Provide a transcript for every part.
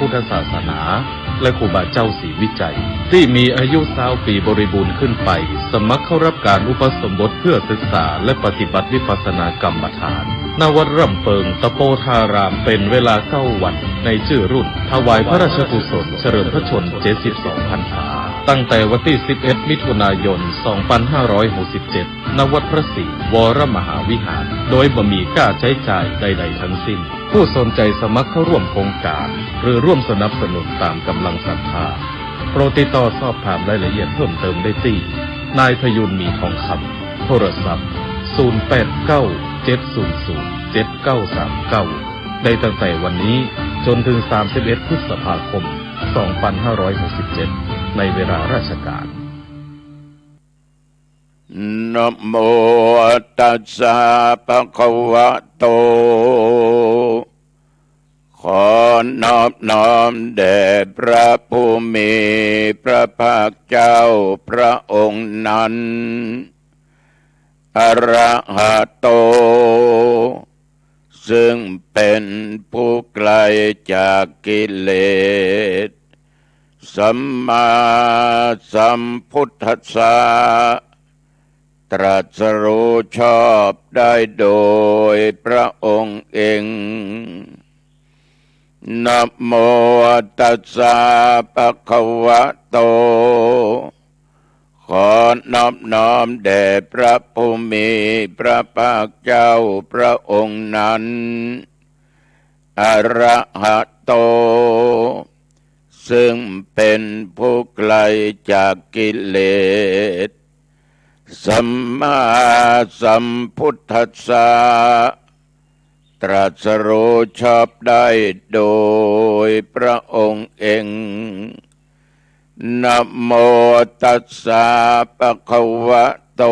พุทธศาสนาและครูบาเจ้าศรีวิจัยที่มีอายุ20 ปีบริบูรณ์ขึ้นไปสมัครเข้ารับการอุปสมบทเพื่อศึกษาและปฏิบัติวิปัสสนากรรมฐานณวัดร่ำเปิงตะโปธารามเป็นเวลา9 วันในชื่อรุ่นถวายพระราชกุศลเฉลิมพระชนม์72 พรรษาตั้งแต่วันที่11 มิถุนายน 2567 ณ วัดพระศรีวรมหาวิหารโดยบ่มีค่าใช้จ่ายใดๆทั้งสิ้นผู้สนใจสมัครเข้าร่วมโครงการหรือร่วมสนับสนุนตามกำลังศรัทธาโปรดติดต่อสอบถามรายละเอียดเพิ่มเติมได้ที่นายพยุนมีทองคำโทรศัพท์ 0897007939 ได้ตั้งแต่วันนี้จนถึง 31 พฤษภาคม 2567 ในเวลาราชการนะโมตัสสะภะคะวะโตขอนอบน้อมแด่พระผู้มีพระภาคเจ้าพระองค์นั้นอะระหะโตซึ่งเป็นผู้ไกลจากกิเลสสัมมาสัมพุทธัสสะตรัสรู้ชอบได้โดยพระองค์เองนะโมตัสสะภะคะวะโตขอนอบน้อมแด่พระผู้มีพระภาคเจ้าพระองค์นั้นอะระหะโตซึ่งเป็นผู้ไกลจากกิเลสสัมมาสัมพุทธัสสะตรัสรู้ชอบได้โดยพระองค์เองนะโมตัสสะภะคะวะโต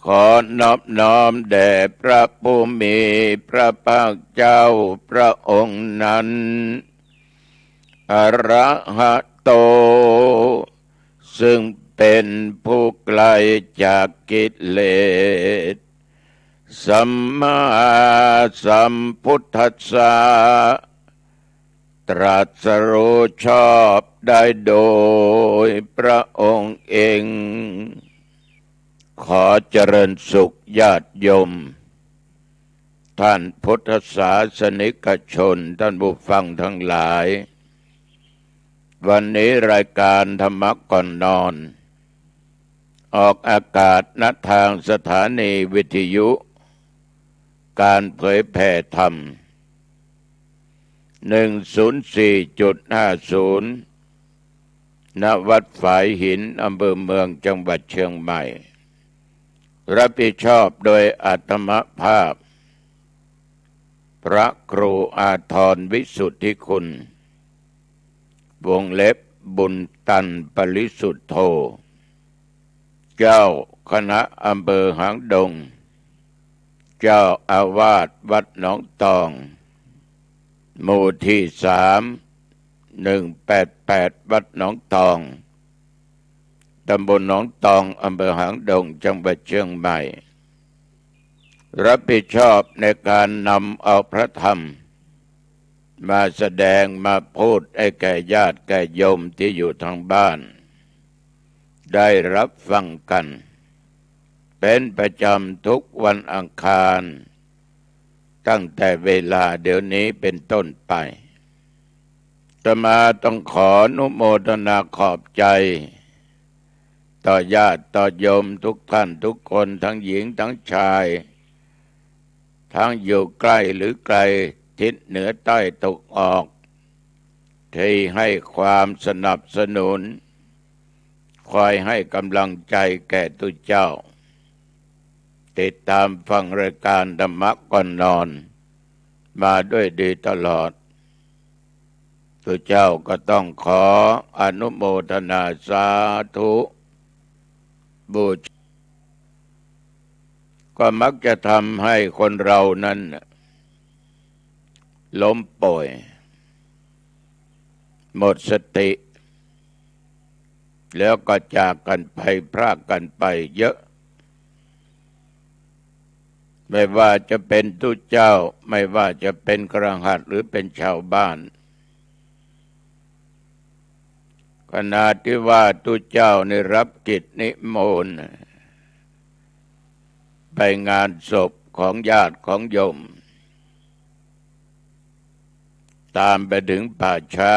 ขอนอบน้อมแด่พระผู้มีพระภาคเจ้าพระองค์นั้นอะระหะโตซึ่งเป็นผู้ไกลจากกิเลสสัมมาสัมพุทธัสสะตรัสรู้ชอบได้โดยพระองค์เองขอเจริญสุขญาติโยมท่านพุทธศาสนิกชนท่านผู้ฟังทั้งหลายวันนี้รายการธรรมะก่อนนอนออกอากาศณทางสถานีวิทยุการเผยแผ่ธรรม 104.50 ณ วัดฝายหินอำเภอเมืองจังหวัดเชียงใหม่รับผิดชอบโดยอาตมภาพพระครูอาทรวิสุทธิคุณวงเล็บบุญตันปริสุทธโธเจ้าคณะอำเภอหางดงเจ้าอาวาสวัดหนองตองหมู่ที่188วัดหนองตองตำบลหนองตองอำเภอหางดงจังหวัดเชียงใหม่รับผิดชอบในการนำเอาพระธรรมมาแสดงมาพูดให้แก่ญาติแก่โยมที่อยู่ทางบ้านได้รับฟังกันเป็นประจำทุกวันอังคารตั้งแต่เวลาเดี๋ยวนี้เป็นต้นไปอาตมาต้องขออนุโมทนาขอบใจต่อญาติต่อโยมทุกท่านทุกคนทั้งหญิงทั้งชายทั้งอยู่ใกล้หรือไกลทิศเหนือใต้ตกออกที่ให้ความสนับสนุนคอยให้กำลังใจแก่ตุเจ้าติดตามฟังรายการธรรมะก่อนนอนมาด้วยดีตลอดตุเจ้าก็ต้องขออนุโมทนาสาธุบูชาก็มักจะทำให้คนเรานั้นล้มป่วยหมดสติแล้วก็จากกันไปพรากกันไปเยอะ ไม่ว่าจะเป็นตุเจ้าไม่ว่าจะเป็นคฤหัสถ์หรือเป็นชาวบ้านขณะที่ว่าตุเจ้าได้รับกิจนิมนต์ไปงานศพของญาติของโยมตามไปถึงป่าช้า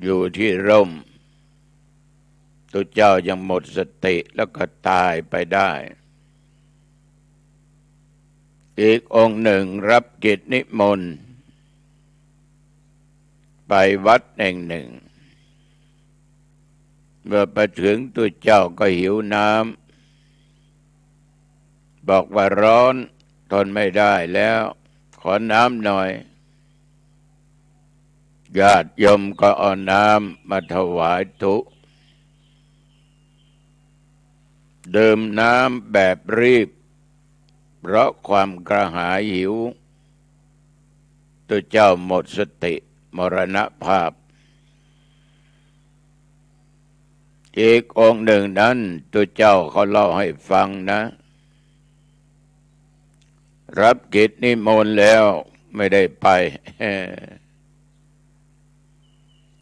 อยู่ที่ร่มตุเจ้ายังหมดสติแล้วก็ตายไปได้อีกองค์หนึ่งรับกิจนิมนต์ไปวัดแห่งหนึ่งเมื่อไปถึงตุเจ้าก็หิวน้ำบอกว่าร้อนทนไม่ได้แล้วขอน้ำหน่อยญาติโยมก็เอาน้ำมาถวายตุดื่มน้ำแบบรีบเพราะความกระหายหิวตุเจ้าหมดสติมรณภาพอีกองค์หนึ่งนั้นตุเจ้าเขาเล่าให้ฟังนะรับกิจนิมนต์แล้วไม่ได้ไป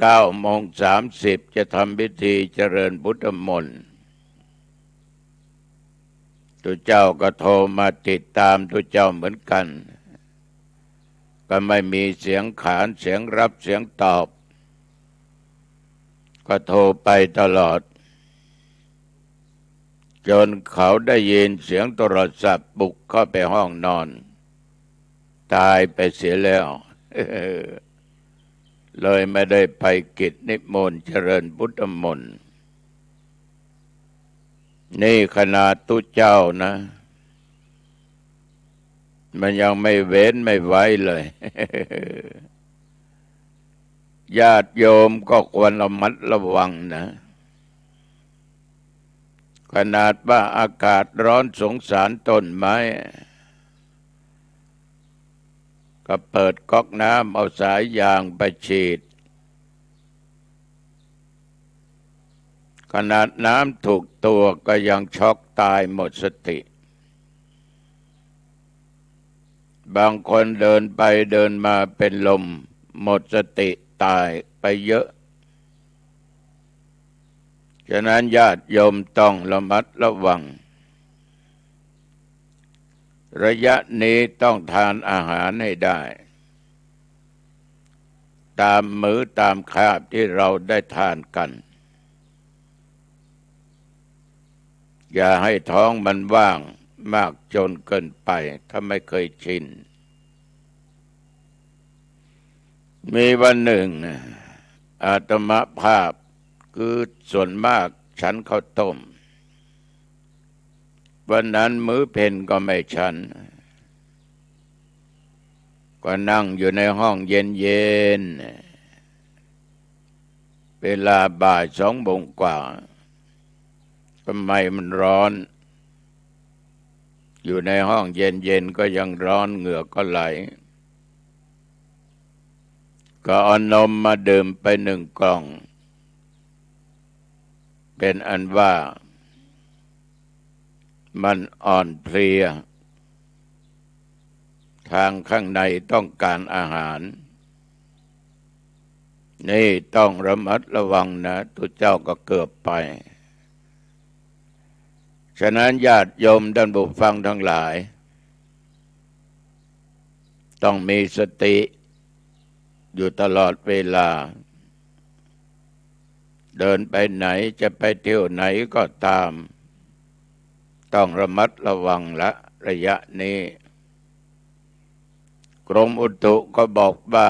9:30จะทำพิธีเจริญพุทธมนต์ตุเจ้าก็โทรมาติดตามตุเจ้าเหมือนกันก็ไม่มีเสียงขานเสียงรับเสียงตอบก็โทรไปตลอดจนเขาได้ยินเสียงโทรศัพท์บุกเข้าไปห้องนอนตายไปเสียแล้วเลยไม่ได้ไปกิจนิมนต์เจริญพุทธมนต์นี่ขนาดตุเจ้านะมันยังไม่เว้นไม่ไว้เลย ญาติโยมก็ควรระมัดระวังนะขนาดว่าอากาศร้อนสงสารต้นไม้ก็เปิดก๊อกน้ำเอาสายยางไปฉีดขนาดน้ำถูกตัวก็ยังช็อกตายหมดสติบางคนเดินไปเดินมาเป็นลมหมดสติตายไปเยอะฉะนั้นญาติโยมต้องระมัดระวังระยะนี้ต้องทานอาหารให้ได้ตามมื้อตามคาบที่เราได้ทานกันอย่าให้ท้องมันว่างมากจนเกินไปถ้าไม่เคยชินมีวันหนึ่งอาตมาภาพคือส่วนมากฉันข้าวต้มวันนั้นมื้อเพลก็ไม่ฉันก็นั่งอยู่ในห้องเย็นๆเวลาบ่าย2 โมงกว่าทำไมมันร้อนอยู่ในห้องเย็นๆก็ยังร้อนเหงื่อก็ไหลก็เอานมมาดื่มไป1 กล่องเป็นอันว่ามันอ่อนเพลียทางข้างในต้องการอาหารนี่ต้องระมัดระวังนะตุเจ้าก็เกือบไปฉะนั้นญาติโยมท่านผู้ฟังทั้งหลายต้องมีสติอยู่ตลอดเวลาเดินไปไหนจะไปเที่ยวไหนก็ตามต้องระมัดระวังละระยะนี้กรมอุตุก็บอกว่า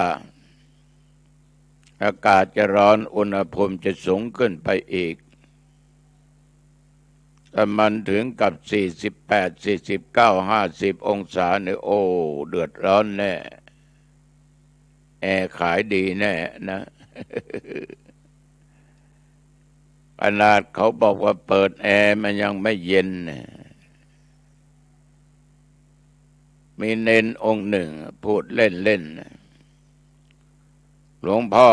อากาศจะร้อนอุณหภูมิจะสูงขึ้นไปอีกถ้ามันถึงกับ48 49 50 องศาเนี่ยโอ้เดือดร้อนแน่แอร์ขายดีแน่นะขนาดเขาบอกว่าเปิดแอร์มันยังไม่เย็นมีเณรองค์หนึ่งพูดเล่นๆหลวงพ่อ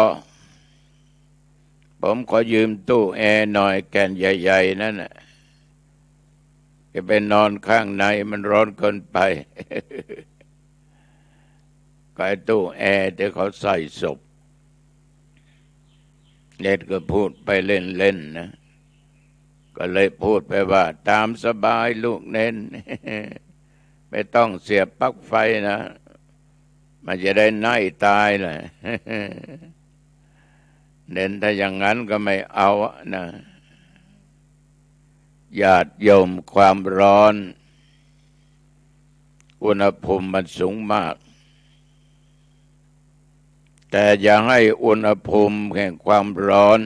ผมขอยืมตู้แอร์หน่อยแก่นใหญ่ๆนั่นน่ะ จะไปนอนข้างในมันร้อนเกินไป ก็ไอ้ตู้แอร์ที่เขาใส่ศพเน็ตก็พูดไปเล่นๆนะก็เลยพูดไปว่าตามสบายลูกเน้น ไม่ต้องเสียบปลั๊กไฟนะมันจะได้ไหม้ตายเลย เน้นถ้าอย่างนั้นก็ไม่เอานะญาติโยมความร้อนอุณหภูมิมันสูงมากแต่อย่าให้อุณหภูมิแห่งความร้อน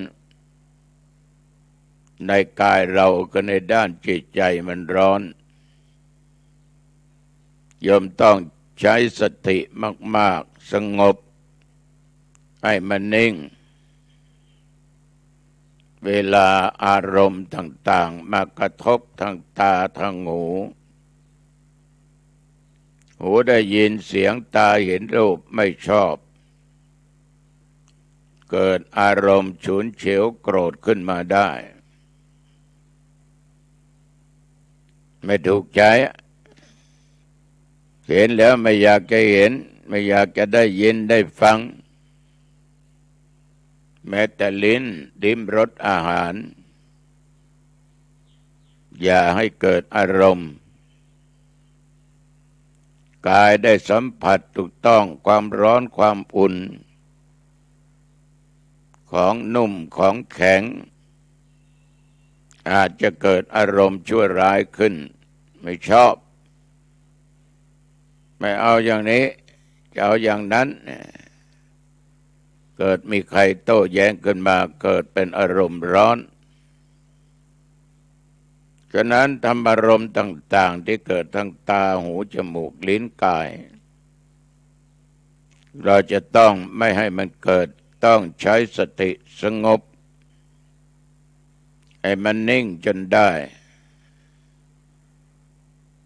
ในกายเราก็ในด้านจิตใจมันร้อนโยมต้องใช้สติมากๆสงบให้มันนิ่งเวลาอารมณ์ต่างๆมากระทบทางตาทางหูได้ยินเสียงตาเห็นรูปไม่ชอบเกิดอารมณ์ฉุนเฉียวโกรธขึ้นมาได้ไม่ถูกใจเห็นแล้วไม่อยากจะเห็นไม่อยากจะได้ยินได้ฟังแม้แต่ลิ้นลิ้มรสอาหารอย่าให้เกิดอารมณ์กายได้สัมผัสถูกต้องความร้อนความอุ่นของนุ่มของแข็งอาจจะเกิดอารมณ์ชั่วร้ายขึ้นไม่ชอบไม่เอาอย่างนี้จะเอาอย่างนั้นเกิดมีใครโต้แย้งขึ้นมาเกิดเป็นอารมณ์ร้อนฉะนั้นธรรมอารมณ์ต่างๆที่เกิดทางตาหูจมูกลิ้นกายเราจะต้องไม่ให้มันเกิดต้องใช้สติสงบให้มันนิ่งจนได้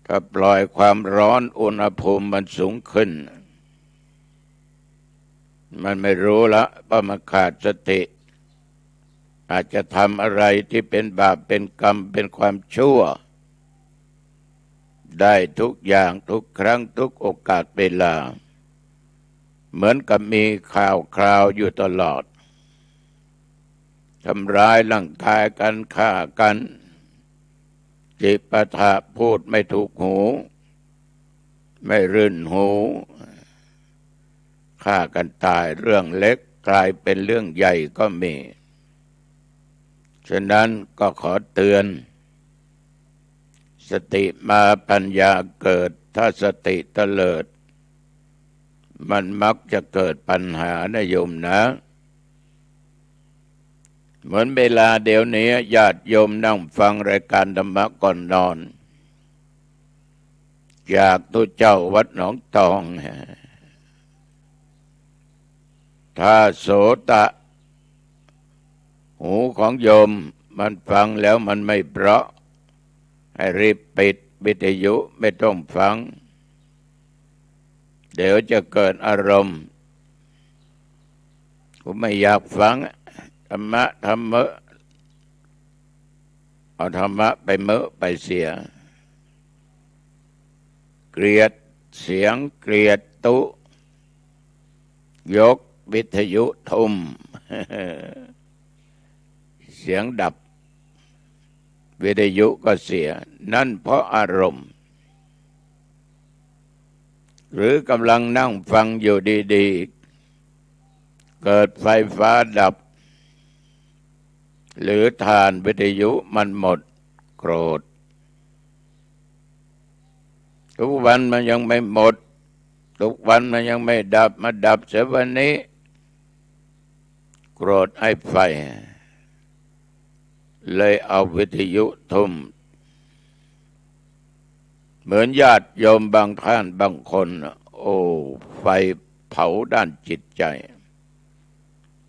ถ้าปล่อยความร้อนอุณหภูมิมันสูงขึ้นมันไม่รู้ละว่ามันขาดสติอาจจะทำอะไรที่เป็นบาปเป็นกรรมเป็นความชั่วได้ทุกอย่างทุกครั้งทุกโอกาสเวลาเหมือนกับมีข่าวคราวอยู่ตลอดทำร้ายร่างกายกันฆ่ากันจิปาถะพูดไม่ถูกหูไม่รื่นหูฆ่ากันตายเรื่องเล็กกลายเป็นเรื่องใหญ่ก็มีฉะนั้นก็ขอเตือนสติมาปัญญาเกิดถ้าสติเตลิดมันมักจะเกิดปัญหานะโยมนะเหมือนเวลาเดี๋ยวนี้ญาติโยมนั่งฟังรายการธรรมะก่อนนอนจากตัวเจ้าวัดหนองตองถ้าโสตะหูของโยมมันฟังแล้วมันไม่เพราะให้รีบปิดวิทยุไม่ต้องฟังเดี๋ยวจะเกิดอารมณ์ผมไม่อยากฟังธรรมะเอาธรรมะไปไปเสียเกลียดเสียงเกลียดตุยกวิทยุทุ่ม เสียงดับวิทยุก็เสียนั่นเพราะอารมณ์หรือกำลังนั่งฟังอยู่ดีๆเกิดไฟฟ้าดับหรือฐานวิทยุมันหมดโกรธทุกวันมันยังไม่หมดทุกวันมันยังไม่ดับมาดับเสียวันนี้โกรธไอ้ไฟเลยเอาวิทยุทุ่มเหมือนญาติโยมบางท่านบางคนโอ้ไฟเผาด้านจิตใจ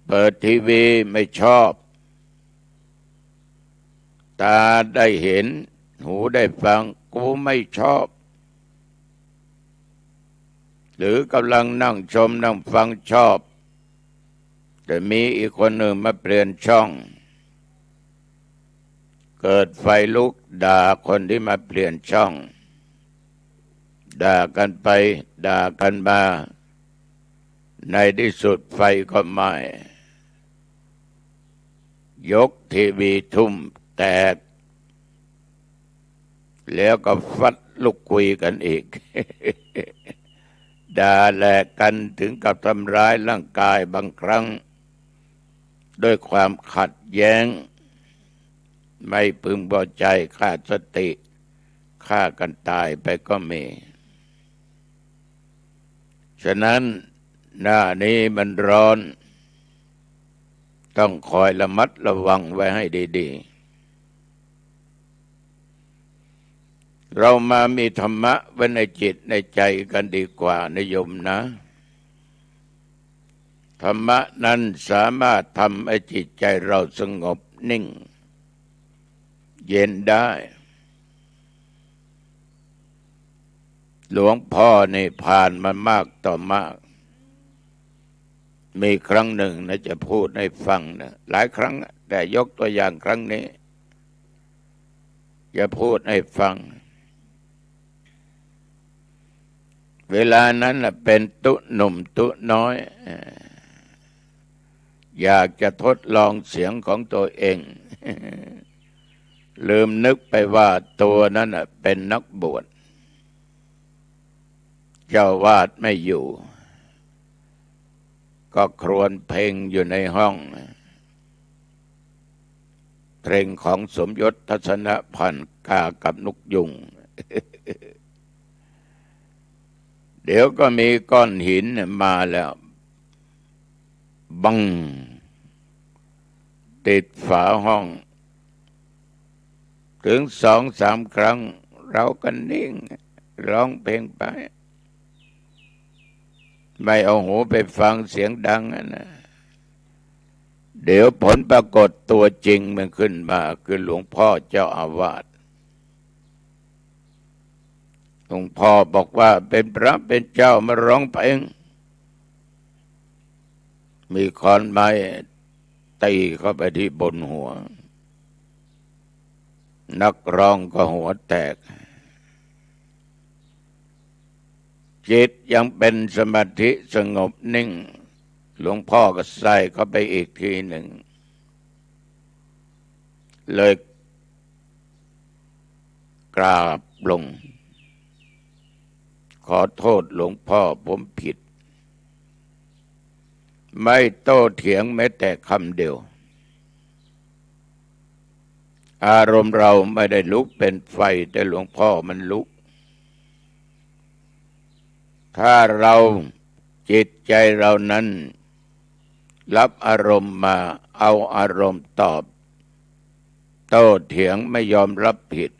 เปิดทีวีไม่ชอบตาได้เห็นหูได้ฟังกูไม่ชอบหรือกำลังนั่งชมนั่งฟังชอบแต่มีอีกคนหนึ่งมาเปลี่ยนช่อง เกิดไฟลุกด่าคนที่มาเปลี่ยนช่องด่ากันไปด่ากันมาในที่สุดไฟก็ไหม้ยกทีวีทุ่มแตกแล้วก็ฟัดลุกคุยกันอีก ด่าแหลกกันถึงกับทำร้ายร่างกายบางครั้งด้วยความขัดแย้งไม่พึงพอใจขาดสติฆ่ากันตายไปก็มีฉะนั้นหน้านี้มันร้อนต้องคอยระมัดระวังไว้ให้ดีๆเรามามีธรรมะไว้ในจิตในใจกันดีกว่านิยมนะธรรมะนั้นสามารถทำให้จิตใจเราสงบนิ่งเย็นได้หลวงพ่อนี่ผ่านมามากต่อมากมีครั้งหนึ่งนะจะพูดให้ฟังนะหลายครั้งแต่ยกตัวอย่างครั้งนี้จะพูดให้ฟังเวลานั้นเป็นตุหนุ่มตุน้อยอยากจะทดลองเสียงของตัวเองลืมนึกไปว่าตัวนั้นเป็นนักบวชเจ้าวาดไม่อยู่ก็ครวญเพลงอยู่ในห้องเพลงของสมยศทัศนพันธ์กากับนกยุง เดี๋ยวก็มีก้อนหินมาแล้วบังติดฝาห้องถึง2-3 ครั้งเราก็นิ่งร้องเพลงไปไม่เอาหูไปฟังเสียงดังนะเดี๋ยวผลปรากฏตัวจริงมันขึ้นมาคือหลวงพ่อเจ้าอาวาสหลวงพ่อบอกว่าเป็นพระเป็นเจ้ามาร้องเพลงมีค้อนไม้ตีเข้าไปที่บนหัวนักร้องก็หัวแตกจิตยังเป็นสมาธิสงบนิ่งหลวงพ่อก็ใส่เข้าไปอีกทีหนึ่งเลยกราบลงขอโทษหลวงพ่อผมผิดไม่โต้เถียงแม้แต่คำเดียวอารมณ์เราไม่ได้ลุกเป็นไฟแต่หลวงพ่อมันลุกถ้าเราจิตใจเรานั้นรับอารมณ์มาเอาอารมณ์ตอบโต้เถียงไม่ยอมรับผิด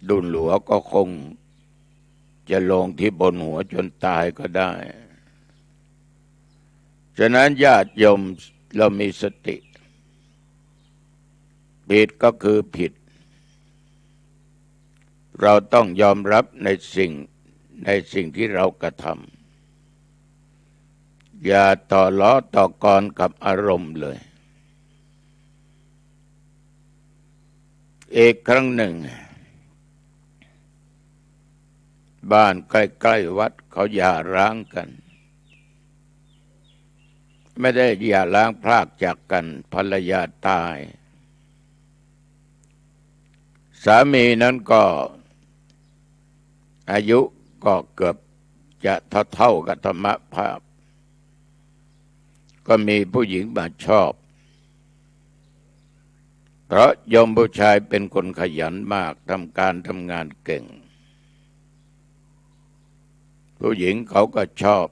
ดุลหัวก็คงจะลงที่บนหัวจนตายก็ได้ฉะนั้นญาติโยมเรามีสติผิดก็คือผิดเราต้องยอมรับในสิ่งที่เรากระทำอย่าต่อล้อต่อกรกับอารมณ์เลยอีกครั้งหนึ่งบ้านใกล้ๆวัดเขาหย่าร้างกันไม่ได้หย่าร้างพรากจากกันภรรยาตายสามีนั้นก็อายุก็เกือบจะเท่ากับธรรมภาพก็มีผู้หญิงมาชอบเพราะโยมผู้ชายเป็นคนขยันมากทำงานเก่งผู้หญิงเขาก็ชอบ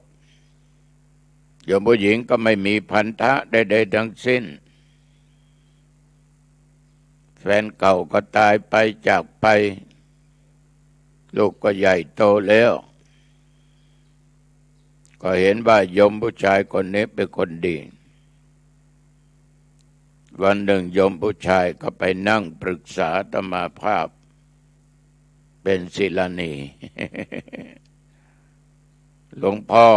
โยมผู้หญิงก็ไม่มีพันธะใดๆทั้งสิ้นแฟนเก่าก็ตายไปจากไปลูกก็ใหญ่โตแล้วก็เห็นว่าโยมผู้ชายคนนี้เป็นคนดีวันหนึ่งโยมผู้ชายก็ไปนั่งปรึกษาอาตมาภาพเป็นศิลานี หลวงพ่อ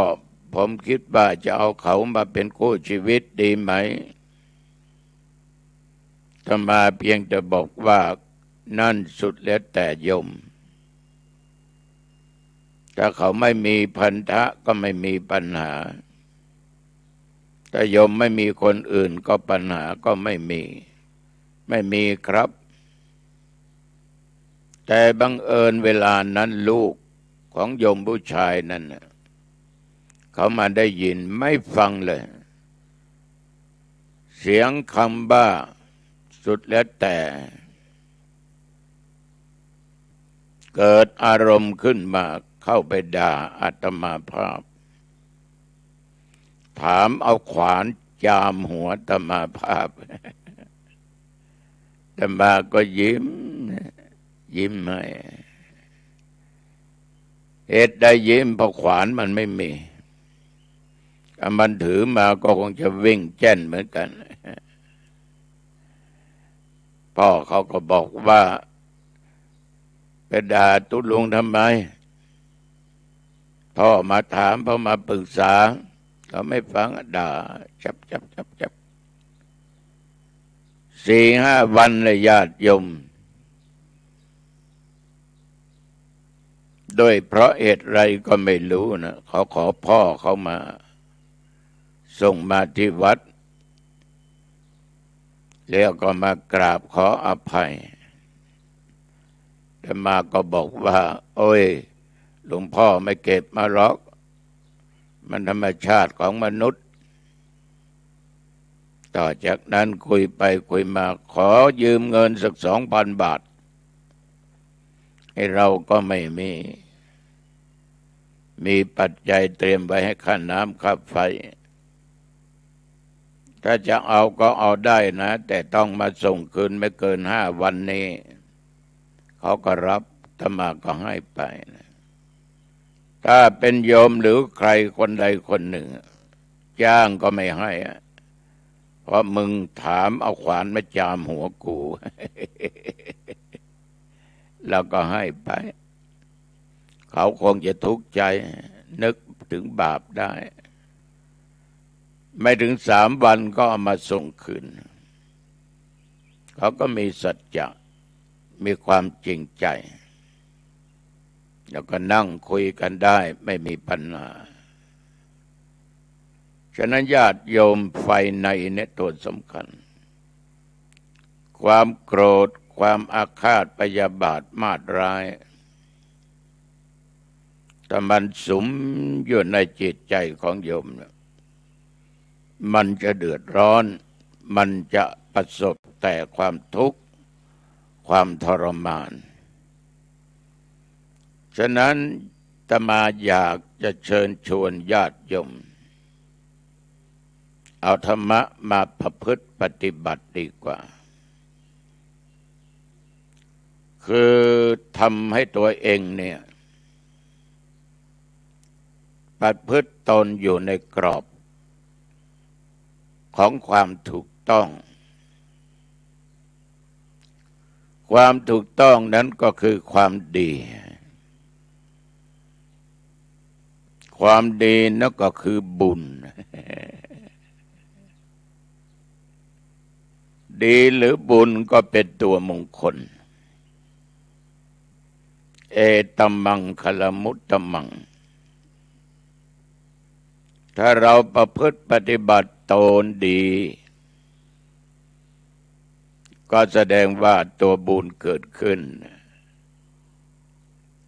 ผมคิดว่าจะเอาเขามาเป็นคู่ชีวิตดีไหม อาตมาเพียงจะบอกว่านั่นสุดแล้วแต่โยมถ้าเขาไม่มีพันธะก็ไม่มีปัญหาถ้าโยมไม่มีคนอื่นก็ปัญหาก็ไม่มีครับแต่บังเอิญเวลานั้นลูกของโยมผู้ชายนั่นเขามาได้ยินไม่ฟังเลยเสียงคำบ้าสุดแล้วแต่เกิดอารมณ์ขึ้นมาเข้าไปด่าอาตมาภาพถามเอาขวานจามหัวอาตมาภาพอาตมาก็ยิ้มให้เหตุใดยิ้มเพราะขวานมันไม่มีถ้ามันถือมาก็คงจะวิ่งแจ้นเหมือนกันพ่อเขาก็บอกว่าไปด่าตุลุงทำไมพ่อมาถามพ่อมาปรึกษาเขาไม่ฟังด่าจับ4-5 วันเลยญาติโยมโดยเพราะเหตุไรก็ไม่รู้นะเขาขอพ่อเขามาส่งมาที่วัดแล้วก็มากราบขออภัยแต่มาก็บอกว่าโอ้ยหลวงพ่อไม่เก็บมาหรอกมันธรรมชาติของมนุษย์ต่อจากนั้นคุยไปคุยมาขอยืมเงินสัก2,000 บาทให้เราก็ไม่มีปัจจัยเตรียมไว้ให้ค่าน้ำค่าไฟถ้าจะเอาก็เอาได้นะแต่ต้องมาส่งคืนไม่เกิน5 วันนี้เขาก็รับอาตมาก็ให้ไปนะถ้าเป็นโยมหรือใครคนใดคนหนึ่งจ้างก็ไม่ให้เพราะมึงถามเอาขวานมาจามหัวกูแล้วก็ให้ไปเขาคงจะทุกข์ใจนึกถึงบาปได้ไม่ถึง3 วันก็เอามาส่งคืนเขาก็มีสัจจะมีความจริงใจแล้วก็นั่งคุยกันได้ไม่มีปัญหาฉะนั้นญาติโยมไฟในเนี่ยตัวสำคัญความโกรธความอาฆาตพยาบาทมาตร้ายแต่มันสุมอยู่ในจิตใจของโยมมันจะเดือดร้อนมันจะประสบแต่ความทุกข์ความทรมานฉะนั้นอาตมาอยากจะเชิญชวนญาติโยมเอาธรรมะมาประพฤติปฏิบัติดีกว่าคือทำให้ตัวเองเนี่ยประพฤติตนอยู่ในกรอบของความถูกต้องความถูกต้องนั้นก็คือความดีความดีนั่นก็คือบุญดีหรือบุญก็เป็นตัวมงคลเอตัมมังคลมุตตมังถ้าเราประพฤติปฏิบัติตนดีก็แสดงว่าตัวบุญเกิดขึ้น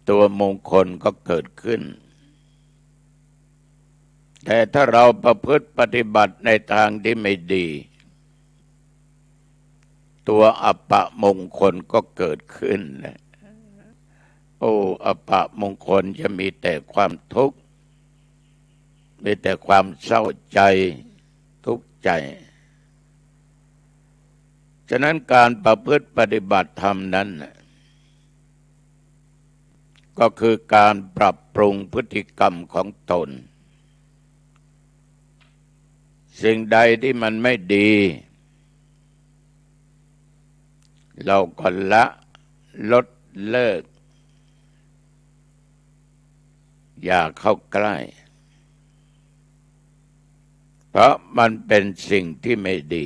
ตัวมงคลก็เกิดขึ้นแต่ถ้าเราประพฤติปฏิบัติในทางที่ไม่ดีตัวอัปปมงคลก็เกิดขึ้นโอ้อัปปมงคลจะมีแต่ความทุกข์มีแต่ความเศร้าใจทุกข์ใจฉะนั้นการประพฤติปฏิบัติธรรมนั้นก็คือการปรับปรุงพฤติกรรมของตนสิ่งใดที่มันไม่ดีเราก็ละลดเลิกอย่าเข้าใกล้เพราะมันเป็นสิ่งที่ไม่ดี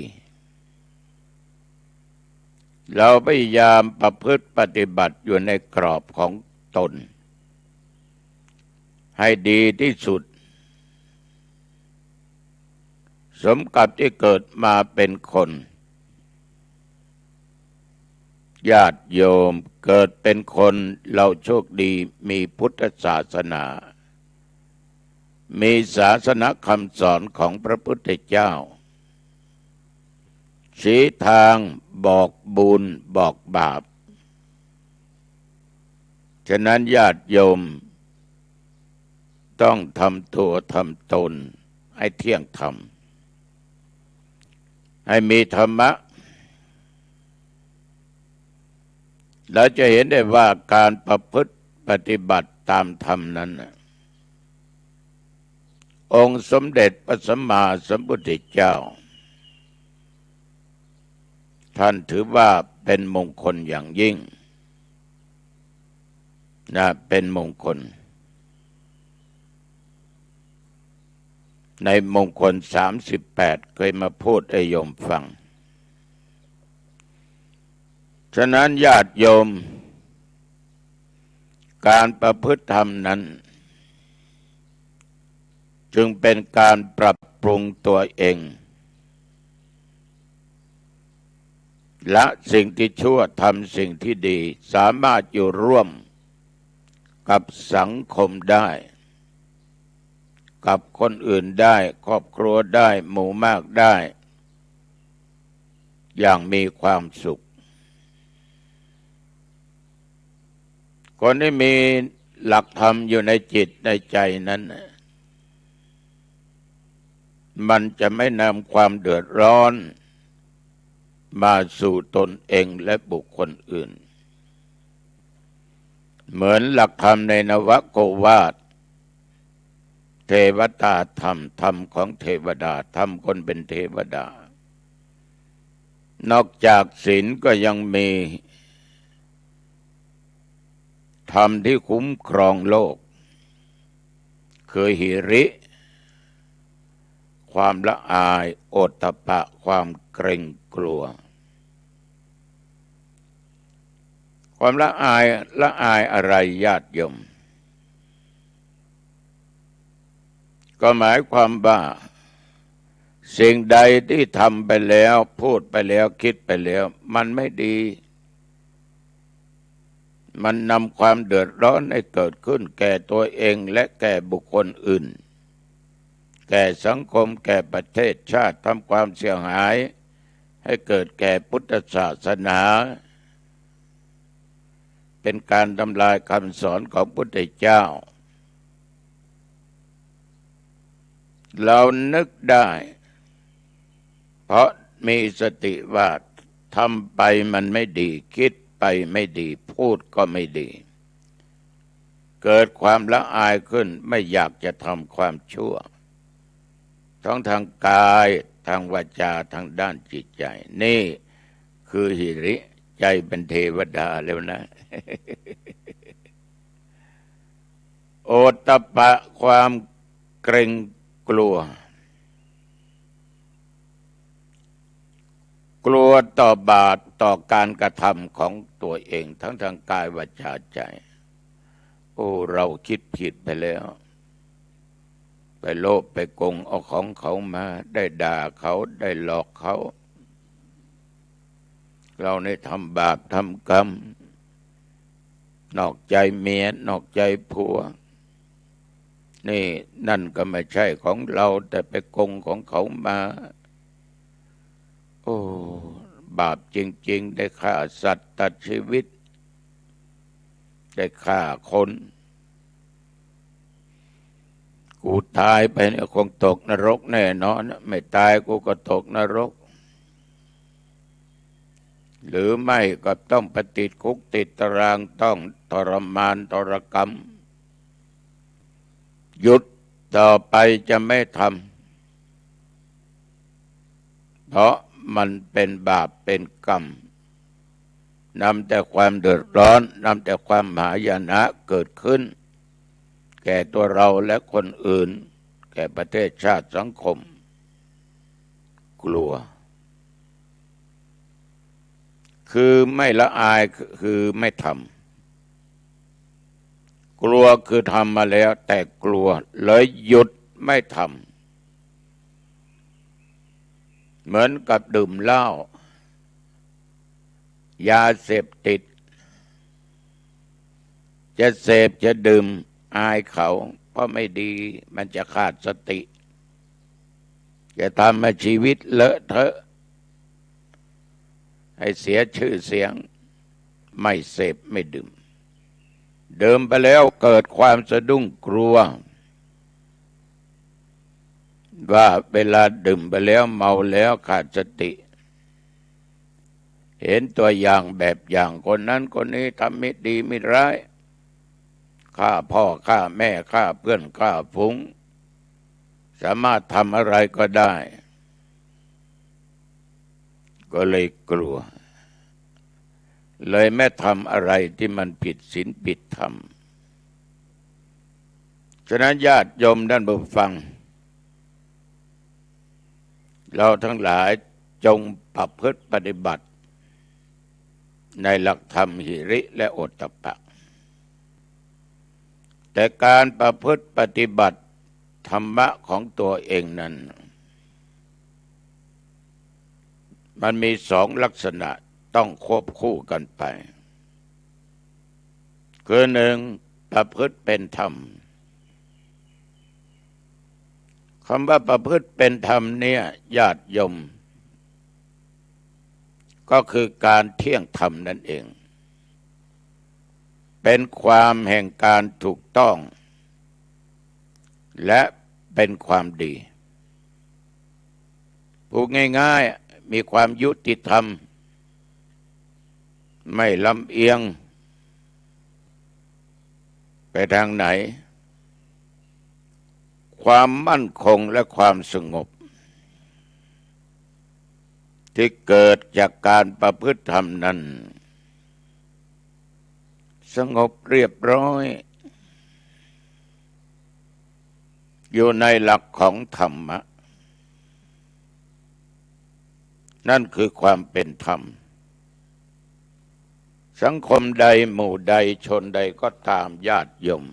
เราพยายามประพฤติปฏิบัติอยู่ในกรอบของตนให้ดีที่สุดสมกับที่เกิดมาเป็นคนญาติโยมเกิดเป็นคนเราโชคดีมีพุทธศาสนามีศาสนคำสอนของพระพุทธเจ้าชี้ทางบอกบุญบอกบาปฉะนั้นญาติโยมต้องทำตัวทำตนให้เที่ยงธรรมให้มีธรรมะเราจะเห็นได้ว่าการประพฤติปฏิบัติตามธรรมนั้นองค์สมเด็จพระสัมมาสัมพุทธเจ้าท่านถือว่าเป็นมงคลอย่างยิ่งนะเป็นมงคลในมงคล38เคยมาพูดให้โยมฟังฉะนั้นญาติโยมการประพฤติธรรมนั้นจึงเป็นการปรับปรุงตัวเองละสิ่งที่ชั่วทำสิ่งที่ดีสามารถอยู่ร่วมกับสังคมได้กับคนอื่นได้ครอบครัวได้หมู่มากได้อย่างมีความสุขคนที่มีหลักธรรมอยู่ในจิตในใจนั้นมันจะไม่นำความเดือดร้อนมาสู่ตนเองและบุคคลอื่นเหมือนหลักธรรมในนวโกวาทเทวตาธรรมธรรมของเทวดาธรรมคนเป็นเทวดานอกจากศีลก็ยังมีธรรมที่คุ้มครองโลกคือหิริความละอายโอตตัปปะความเกรงกลัวความละอายอะไรญาติโยมก็หมายความว่าสิ่งใดที่ทำไปแล้วพูดไปแล้วคิดไปแล้วมันไม่ดีมันนำความเดือดร้อนให้เกิดขึ้นแก่ตัวเองและแก่บุคคลอื่นแก่สังคมแก่ประเทศชาติทำความเสียหายให้เกิดแก่พุทธศาสนาเป็นการทำลายคำสอนของพุทธเจ้าเรานึกได้เพราะมีสติว่าทำไปมันไม่ดีคิดไปไม่ดีพูดก็ไม่ดีเกิดความละอายขึ้นไม่อยากจะทำความชั่วทั้งทางกายทางวาจาทางด้านจิตใจนี่คือหิริใจเป็นเทวดาแล้วนะ โอตตัปปะความเกรงกลัวต่อบาปต่อการกระทำของตัวเองทั้งทางกายวาจาใจโอ้เราคิดผิดไปแล้วไปโลภไปโกงเอาของเขามาได้ด่าเขาได้หลอกเขาเราได้ทำบาปทำกรรมนอกใจเมียนอกใจผัวนี่นั่นก็ไม่ใช่ของเราแต่ไปโกงของเขามาโอ้บาปจริงๆได้ฆ่าสัตว์ตัดชีวิตได้ฆ่าคนกูตายไปเนี่ยคงตกนรกแน่นอนไม่ตายกูก็ตกนรกหรือไม่ก็ต้องไปติดคุกติดตารางต้องทรมานทรกรรมหยุดต่อไปจะไม่ทำเพราะมันเป็นบาปเป็นกรรมนำแต่ความเดือดร้อนนำแต่ความหายนะเกิดขึ้นแก่ตัวเราและคนอื่นแก่ประเทศชาติสังคมกลัว คือไม่ละอายคือไม่ทำกลัวคือทำมาแล้วแต่กลัวเลยหยุดไม่ทำเหมือนกับดื่มเหล้ายาเสพติดจะเสพจะดื่มอายเขาเพราะไม่ดีมันจะขาดสติจะทำให้ชีวิตเลอะเทอะให้เสียชื่อเสียงไม่เสพไม่ดื่มดื่มไปแล้วเกิดความสะดุ้งกลัวว่าเวลาดื่มไปแล้วเมาแล้วขาดสติเห็นตัวอย่างแบบอย่างคนนั้นคนนี้ทำไม่ดีไม่ร้ายฆ่าพ่อฆ่าแม่ฆ่าเพื่อนฆ่าฝูงสามารถทำอะไรก็ได้ก็เลยกลัวเลยไม่ทำอะไรที่มันผิดศีลผิดธรรมฉะนั้นญาติโยมท่านผู้ฟังเราทั้งหลายจงประพฤติปฏิบัติในหลักธรรมหิริและโอตตัปปะแต่การประพฤติปฏิบัติธรรมะของตัวเองนั้นมันมีสองลักษณะต้องควบคู่กันไปคือหนึ่งประพฤติเป็นธรรมคำว่าประพฤติเป็นธรรมเนี่ยญาติโยมก็คือการเที่ยงธรรมนั่นเองเป็นความแห่งการถูกต้องและเป็นความดีพูดง่ายๆมีความยุติธรรมไม่ลำเอียงไปทางไหนความมั่นคงและความสงบที่เกิดจากการประพฤติธรรมนั้นสงบเรียบร้อยอยู่ในหลักของธรรมะนั่นคือความเป็นธรรมสังคมใดหมู่ใดชนใดก็ตามญาติโยม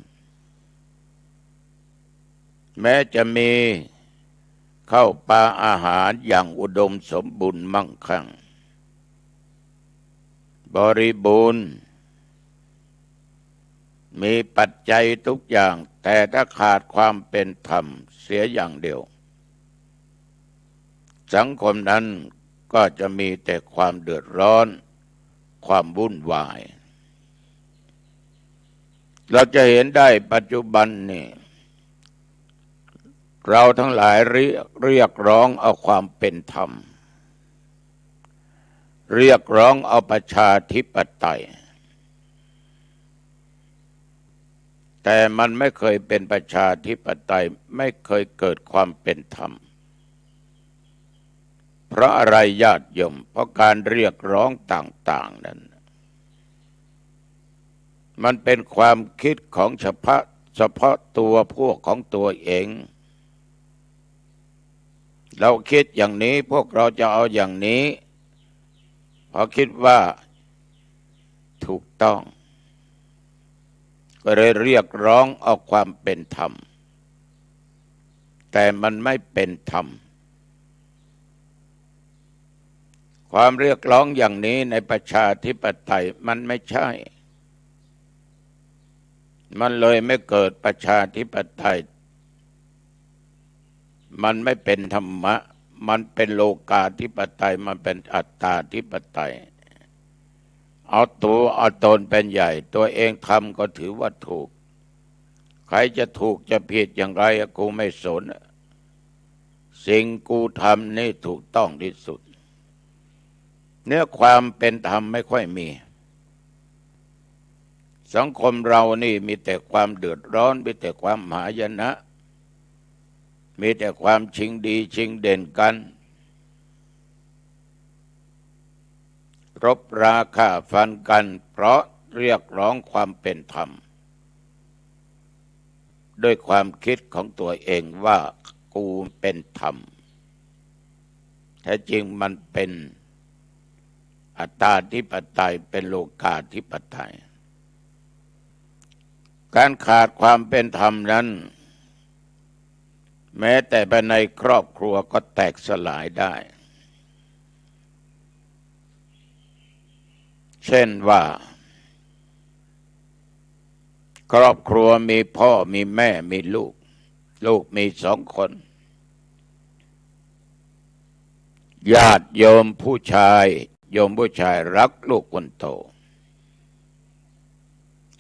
แม้จะมีข้าวปลาอาหารอย่างอุดมสมบูรณ์มั่งคั่งบริบูรณ์มีปัจจัยทุกอย่างแต่ถ้าขาดความเป็นธรรมเสียอย่างเดียวสังคมนั้นก็จะมีแต่ความเดือดร้อนความวุ่นวายเราจะเห็นได้ปัจจุบันนี่เราทั้งหลายเรียกร้องเอาความเป็นธรรมเรียกร้องเอาประชาธิปไตยแต่มันไม่เคยเป็นประชาธิปไตยไม่เคยเกิดความเป็นธรรมเพราะอะไรญาติโยมเพราะการเรียกร้องต่างๆนั้นมันเป็นความคิดของเฉพาะตัวพวกของตัวเองเราคิดอย่างนี้พวกเราจะเอาอย่างนี้พอคิดว่าถูกต้องก็เลยเรียกร้องเอาความเป็นธรรมแต่มันไม่เป็นธรรมความเรียกร้องอย่างนี้ในประชาธิปไตยมันไม่ใช่มันเลยไม่เกิดประชาธิปไตยมันไม่เป็นธรรมะมันเป็นโลกาธิปไตยมันเป็นอัตตาธิปไตยเอาตัวเอาตนเป็นใหญ่ตัวเองทำก็ถือว่าถูกใครจะถูกจะผิดอย่างไรกูไม่สนสิ่งกูทำนี่ถูกต้องที่สุดเนื้อความเป็นธรรมไม่ค่อยมีสังคมเรานี่มีแต่ความเดือดร้อนมีแต่ความหายนะมีแต่ความชิงดีชิงเด่นกันรบราฆ่าฟันกันเพราะเรียกร้องความเป็นธรรมด้วยความคิดของตัวเองว่ากูเป็นธรรมแท้จริงมันเป็น อัตตาธิปไตยเป็นโลกาธิปไตยการขาดความเป็นธรรมนั้นแม้แต่ภายในครอบครัวก็แตกสลายได้เช่นว่าครอบครัวมีพ่อมีแม่มีลูกมี2 คนญาติโยมผู้ชายรักลูกคนโต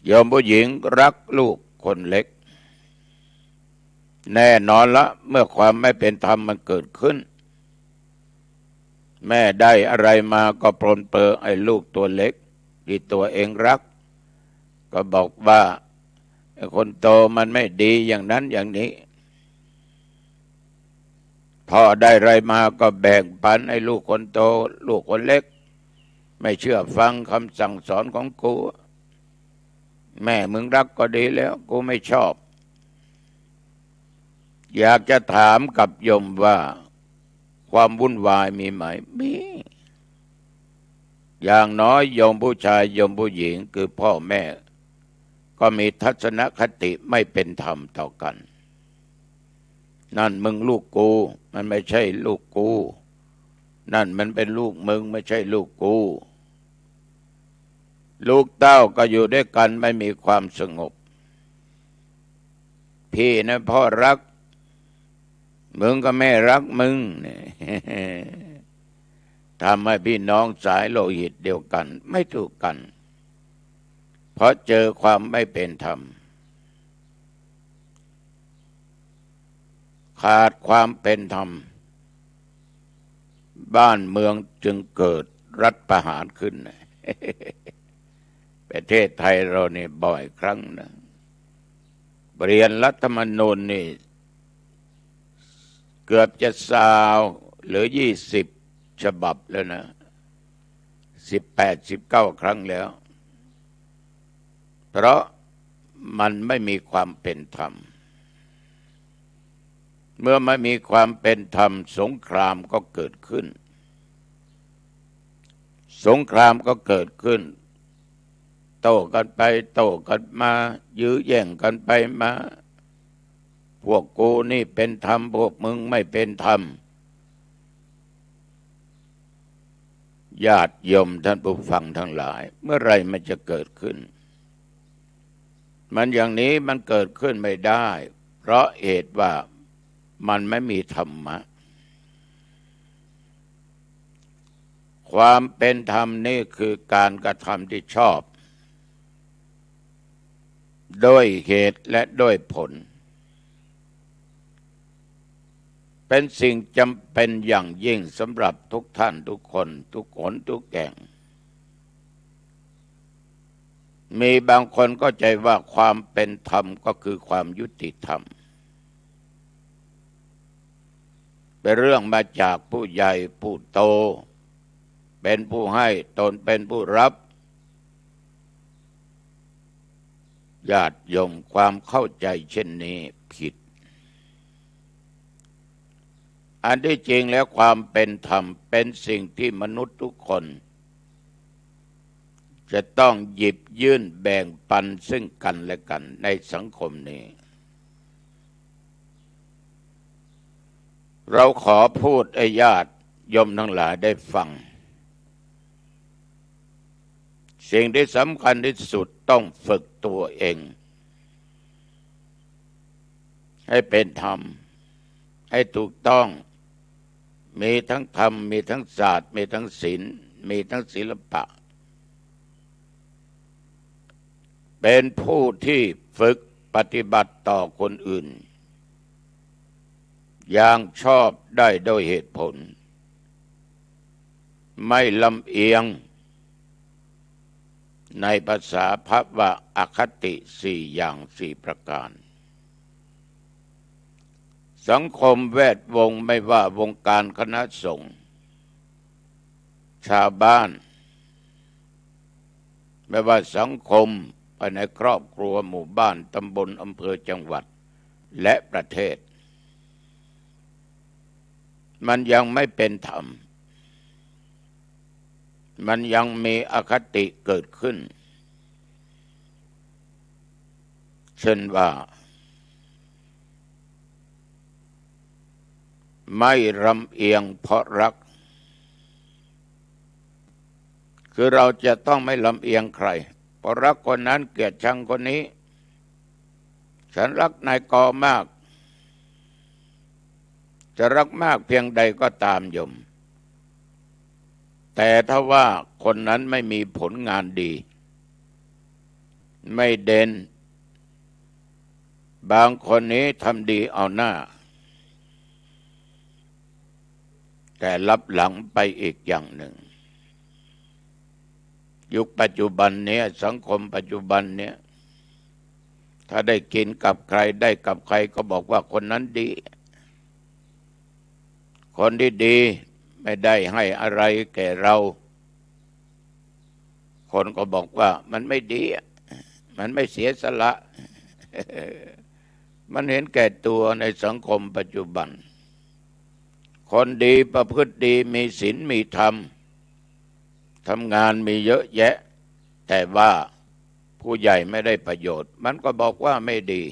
โยมผู้หญิงรักลูกคนเล็กแน่นอนละเมื่อความไม่เป็นธรรมมันเกิดขึ้นแม่ได้อะไรมาก็ปรนเปรอไอ้ลูกตัวเล็กที่ตัวเองรักก็บอกว่าไอ้คนโตมันไม่ดีอย่างนั้นอย่างนี้พ่อได้อะไรมาก็แบ่งปันไอ้ลูกคนโตลูกคนเล็กไม่เชื่อฟังคำสั่งสอนของกูแม่มึงรักก็ดีแล้วกูไม่ชอบอยากจะถามกับโยมว่าความวุ่นวายมีไหมมีอย่างน้อยโยมผู้ชายโยมผู้หญิงคือพ่อแม่ก็มีทัศนคติไม่เป็นธรรมต่อกันนั่นมึงลูกกูมันไม่ใช่ลูกกูนั่นมันเป็นลูกมึงไม่ใช่ลูกกูลูกเต้าก็อยู่ด้วยกันไม่มีความสงบพี่นะพ่อรักมึงก็แม่รักมึงเนี่ยทำให้พี่น้องสายโลหิตเดียวกันไม่ถูกกันเพราะเจอความไม่เป็นธรรมขาดความเป็นธรรมบ้านเมืองจึงเกิดรัฐประหารขึ้นประเทศไทยเรานี่บ่อยครั้งนะเปลี่ยนรัฐธรรมนูญนี่เกือบจะ20หรือ20ฉบับแล้วนะ18-19 ครั้งแล้วเพราะมันไม่มีความเป็นธรรมเมื่อไม่มีความเป็นธรรมสงครามก็เกิดขึ้นสงครามก็เกิดขึ้นโต้กันไปโต้กันมายื้อแย่งกันไปมาพวกกูนี่เป็นธรรมพวกมึงไม่เป็นธรรมญาติโยมท่านผู้ฟังทั้งหลายเมื่อไรมันจะเกิดขึ้นมันอย่างนี้มันเกิดขึ้นไม่ได้เพราะเหตุว่ามันไม่มีธรรมะความเป็นธรรมนี่คือการกระทำที่ชอบโดยเหตุและโดยผลเป็นสิ่งจำเป็นอย่างยิ่งสำหรับทุกท่านทุกคนทุกคนทุกแห่งมีบางคนเข้าใจว่าความเป็นธรรมก็คือความยุติธรรมเป็นเรื่องมาจากผู้ใหญ่ผู้โตเป็นผู้ให้ตนเป็นผู้รับญาติโยมความเข้าใจเช่นนี้ผิดอันที่จริงแล้วความเป็นธรรมเป็นสิ่งที่มนุษย์ทุกคนจะต้องหยิบยื่นแบ่งปันซึ่งกันและกันในสังคมนี้เราขอพูดให้ญาติโยมทั้งหลายได้ฟังสิ่งที่สำคัญที่สุดต้องฝึกตัวเองให้เป็นธรรมให้ถูกต้องมีทั้งธรรมมีทั้งศาสตร์มีทั้งศิลป์มีทั้งศิลปะเป็นผู้ที่ฝึกปฏิบัติต่อคนอื่นอย่างชอบได้โดยเหตุผลไม่ลำเอียงในภาษาพระว่าอคติ4 อย่าง4 ประการสังคมแวดวงไม่ว่าวงการคณะสงฆ์ชาวบ้านไม่ว่าสังคมภายในครอบครัวหมู่บ้านตำบลอำเภอจังหวัดและประเทศมันยังไม่เป็นธรรม มันยังมีอคติเกิดขึ้นเช่นว่าไม่ลำเอียงเพราะรักคือเราจะต้องไม่ลำเอียงใครเพราะรักคนนั้นเกลียดชังคนนี้ฉันรักนายกมากจะรักมากเพียงใดก็ตามโยมแต่ถ้าว่าคนนั้นไม่มีผลงานดีไม่เด่นบางคนนี้ทำดีเอาหน้าแต่ลับหลังไปอีกอย่างหนึ่งยุคปัจจุบันนี้สังคมปัจจุบันนี้ถ้าได้กินกับใครได้กับใครก็บอกว่าคนนั้นดีคนที่ดีไม่ได้ให้อะไรแก่เราคนก็บอกว่ามันไม่ดีมันไม่เสียสละ มันเห็นแก่ตัวในสังคมปัจจุบันคนดีประพฤติดีมีศีลมีธรรมทำงานมีเยอะแยะแต่ว่าผู้ใหญ่ไม่ได้ประโยชน์มันก็บอกว่าไม่ดี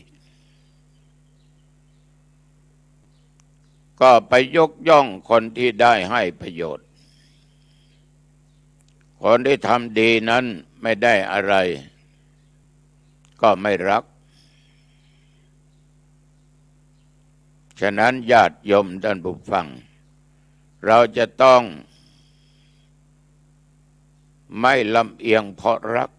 ก็ไปยกย่องคนที่ได้ให้ประโยชน์คนที่ทำดีนั้นไม่ได้อะไรก็ไม่รักฉะนั้นญาติโยมท่านผู้ฟังเราจะต้องไม่ลำเอียงเพราะรัก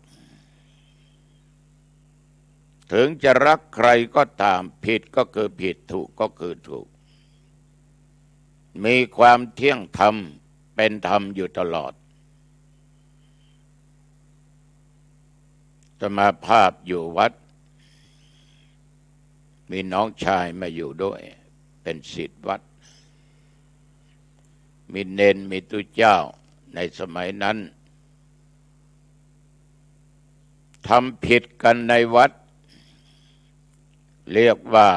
ถึงจะรักใครก็ตามผิดก็คือผิดถูกก็คือถูกมีความเที่ยงธรรมเป็นธรรมอยู่ตลอดสมาภาพอยู่วัดมีน้องชายมาอยู่ด้วยเป็นศิษย์วัดมีเณรมีตุเจ้าในสมัยนั้นทำผิดกันในวัดเรียกว่า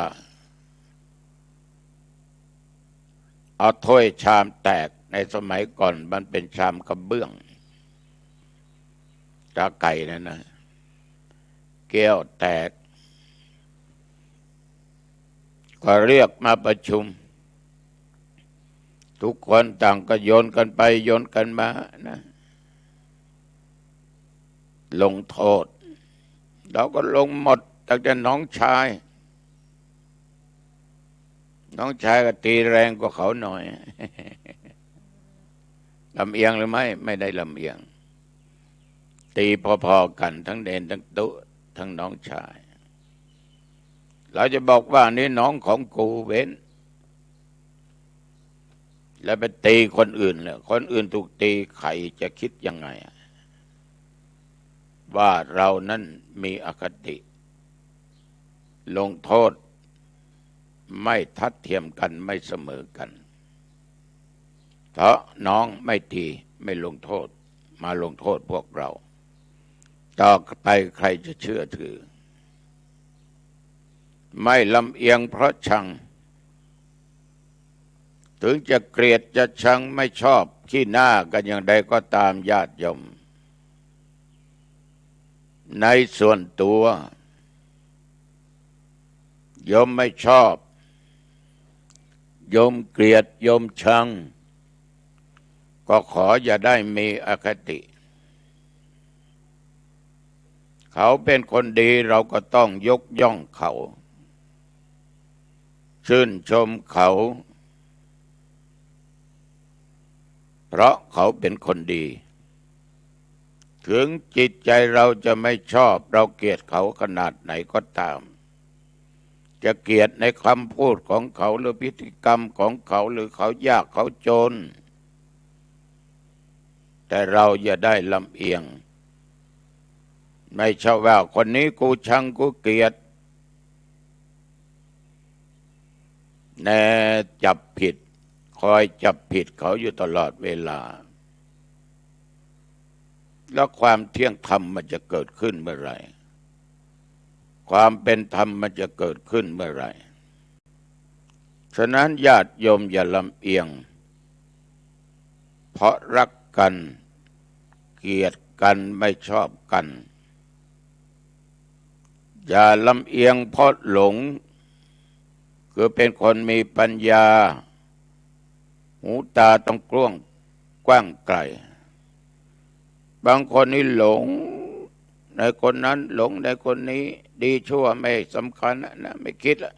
เอาถ้วยชามแตกในสมัยก่อนมันเป็นชามกระเบื้องตาไก่นั่นนะแก้วแตกก็เรียกมาประชุมทุกคนต่างก็โยนกันไปโยนกันมานะลงโทษเราก็ลงหมดตั้งแต่น้องชายก็ตีแรงกว่าเขาหน่อย ลำเอียงหรือไม่ได้ลำเอียงตีพอๆกันทั้งเด่นทั้งตุ๊ทั้งน้องชายเราจะบอกว่านี่น้องของกูเว้นแล้วไปตีคนอื่นเลยคนอื่นถูกตีใครจะคิดยังไงว่าเรานั้นมีอคติลงโทษไม่ทัดเทียมกันไม่เสมอกันเพราะน้องไม่ตีไม่ลงโทษมาลงโทษพวกเราต่อไปใครจะเชื่อถือไม่ลำเอียงเพราะชังถึงจะเกลียดจะชังไม่ชอบขี้หน้ากันอย่างใดก็ตามญาติโยมในส่วนตัวโยมไม่ชอบโยมเกลียดโยมชังก็ขออย่าได้มีอคติเขาเป็นคนดีเราก็ต้องยกย่องเขาชื่นชมเขาเพราะเขาเป็นคนดีถึงจิตใจเราจะไม่ชอบเราเกลียดเขาขนาดไหนก็ตามจะเกลียดในคำพูดของเขาหรือพฤติกรรมของเขาหรือเขายากเขาจนแต่เราอย่าได้ลำเอียงไม่ใช่ว่าคนนี้กูชังกูเกลียดแน่จับผิดคอยจับผิดเขาอยู่ตลอดเวลาแล้วความเที่ยงธรรมมันจะเกิดขึ้นเมื่อไหร่ความเป็นธรรมมันจะเกิดขึ้นเมื่อไหร่ฉะนั้นญาติโยมอย่าลำเอียงเพราะรักกัน เกลียดกันไม่ชอบกันอย่าลำเอียงเพราะหลงคือเป็นคนมีปัญญาหูตาต้องกว้างไกลบางคนนี่หลงในคนนั้นหลงในคนนี้ดีชั่วไม่สำคัญนะไม่คิดละ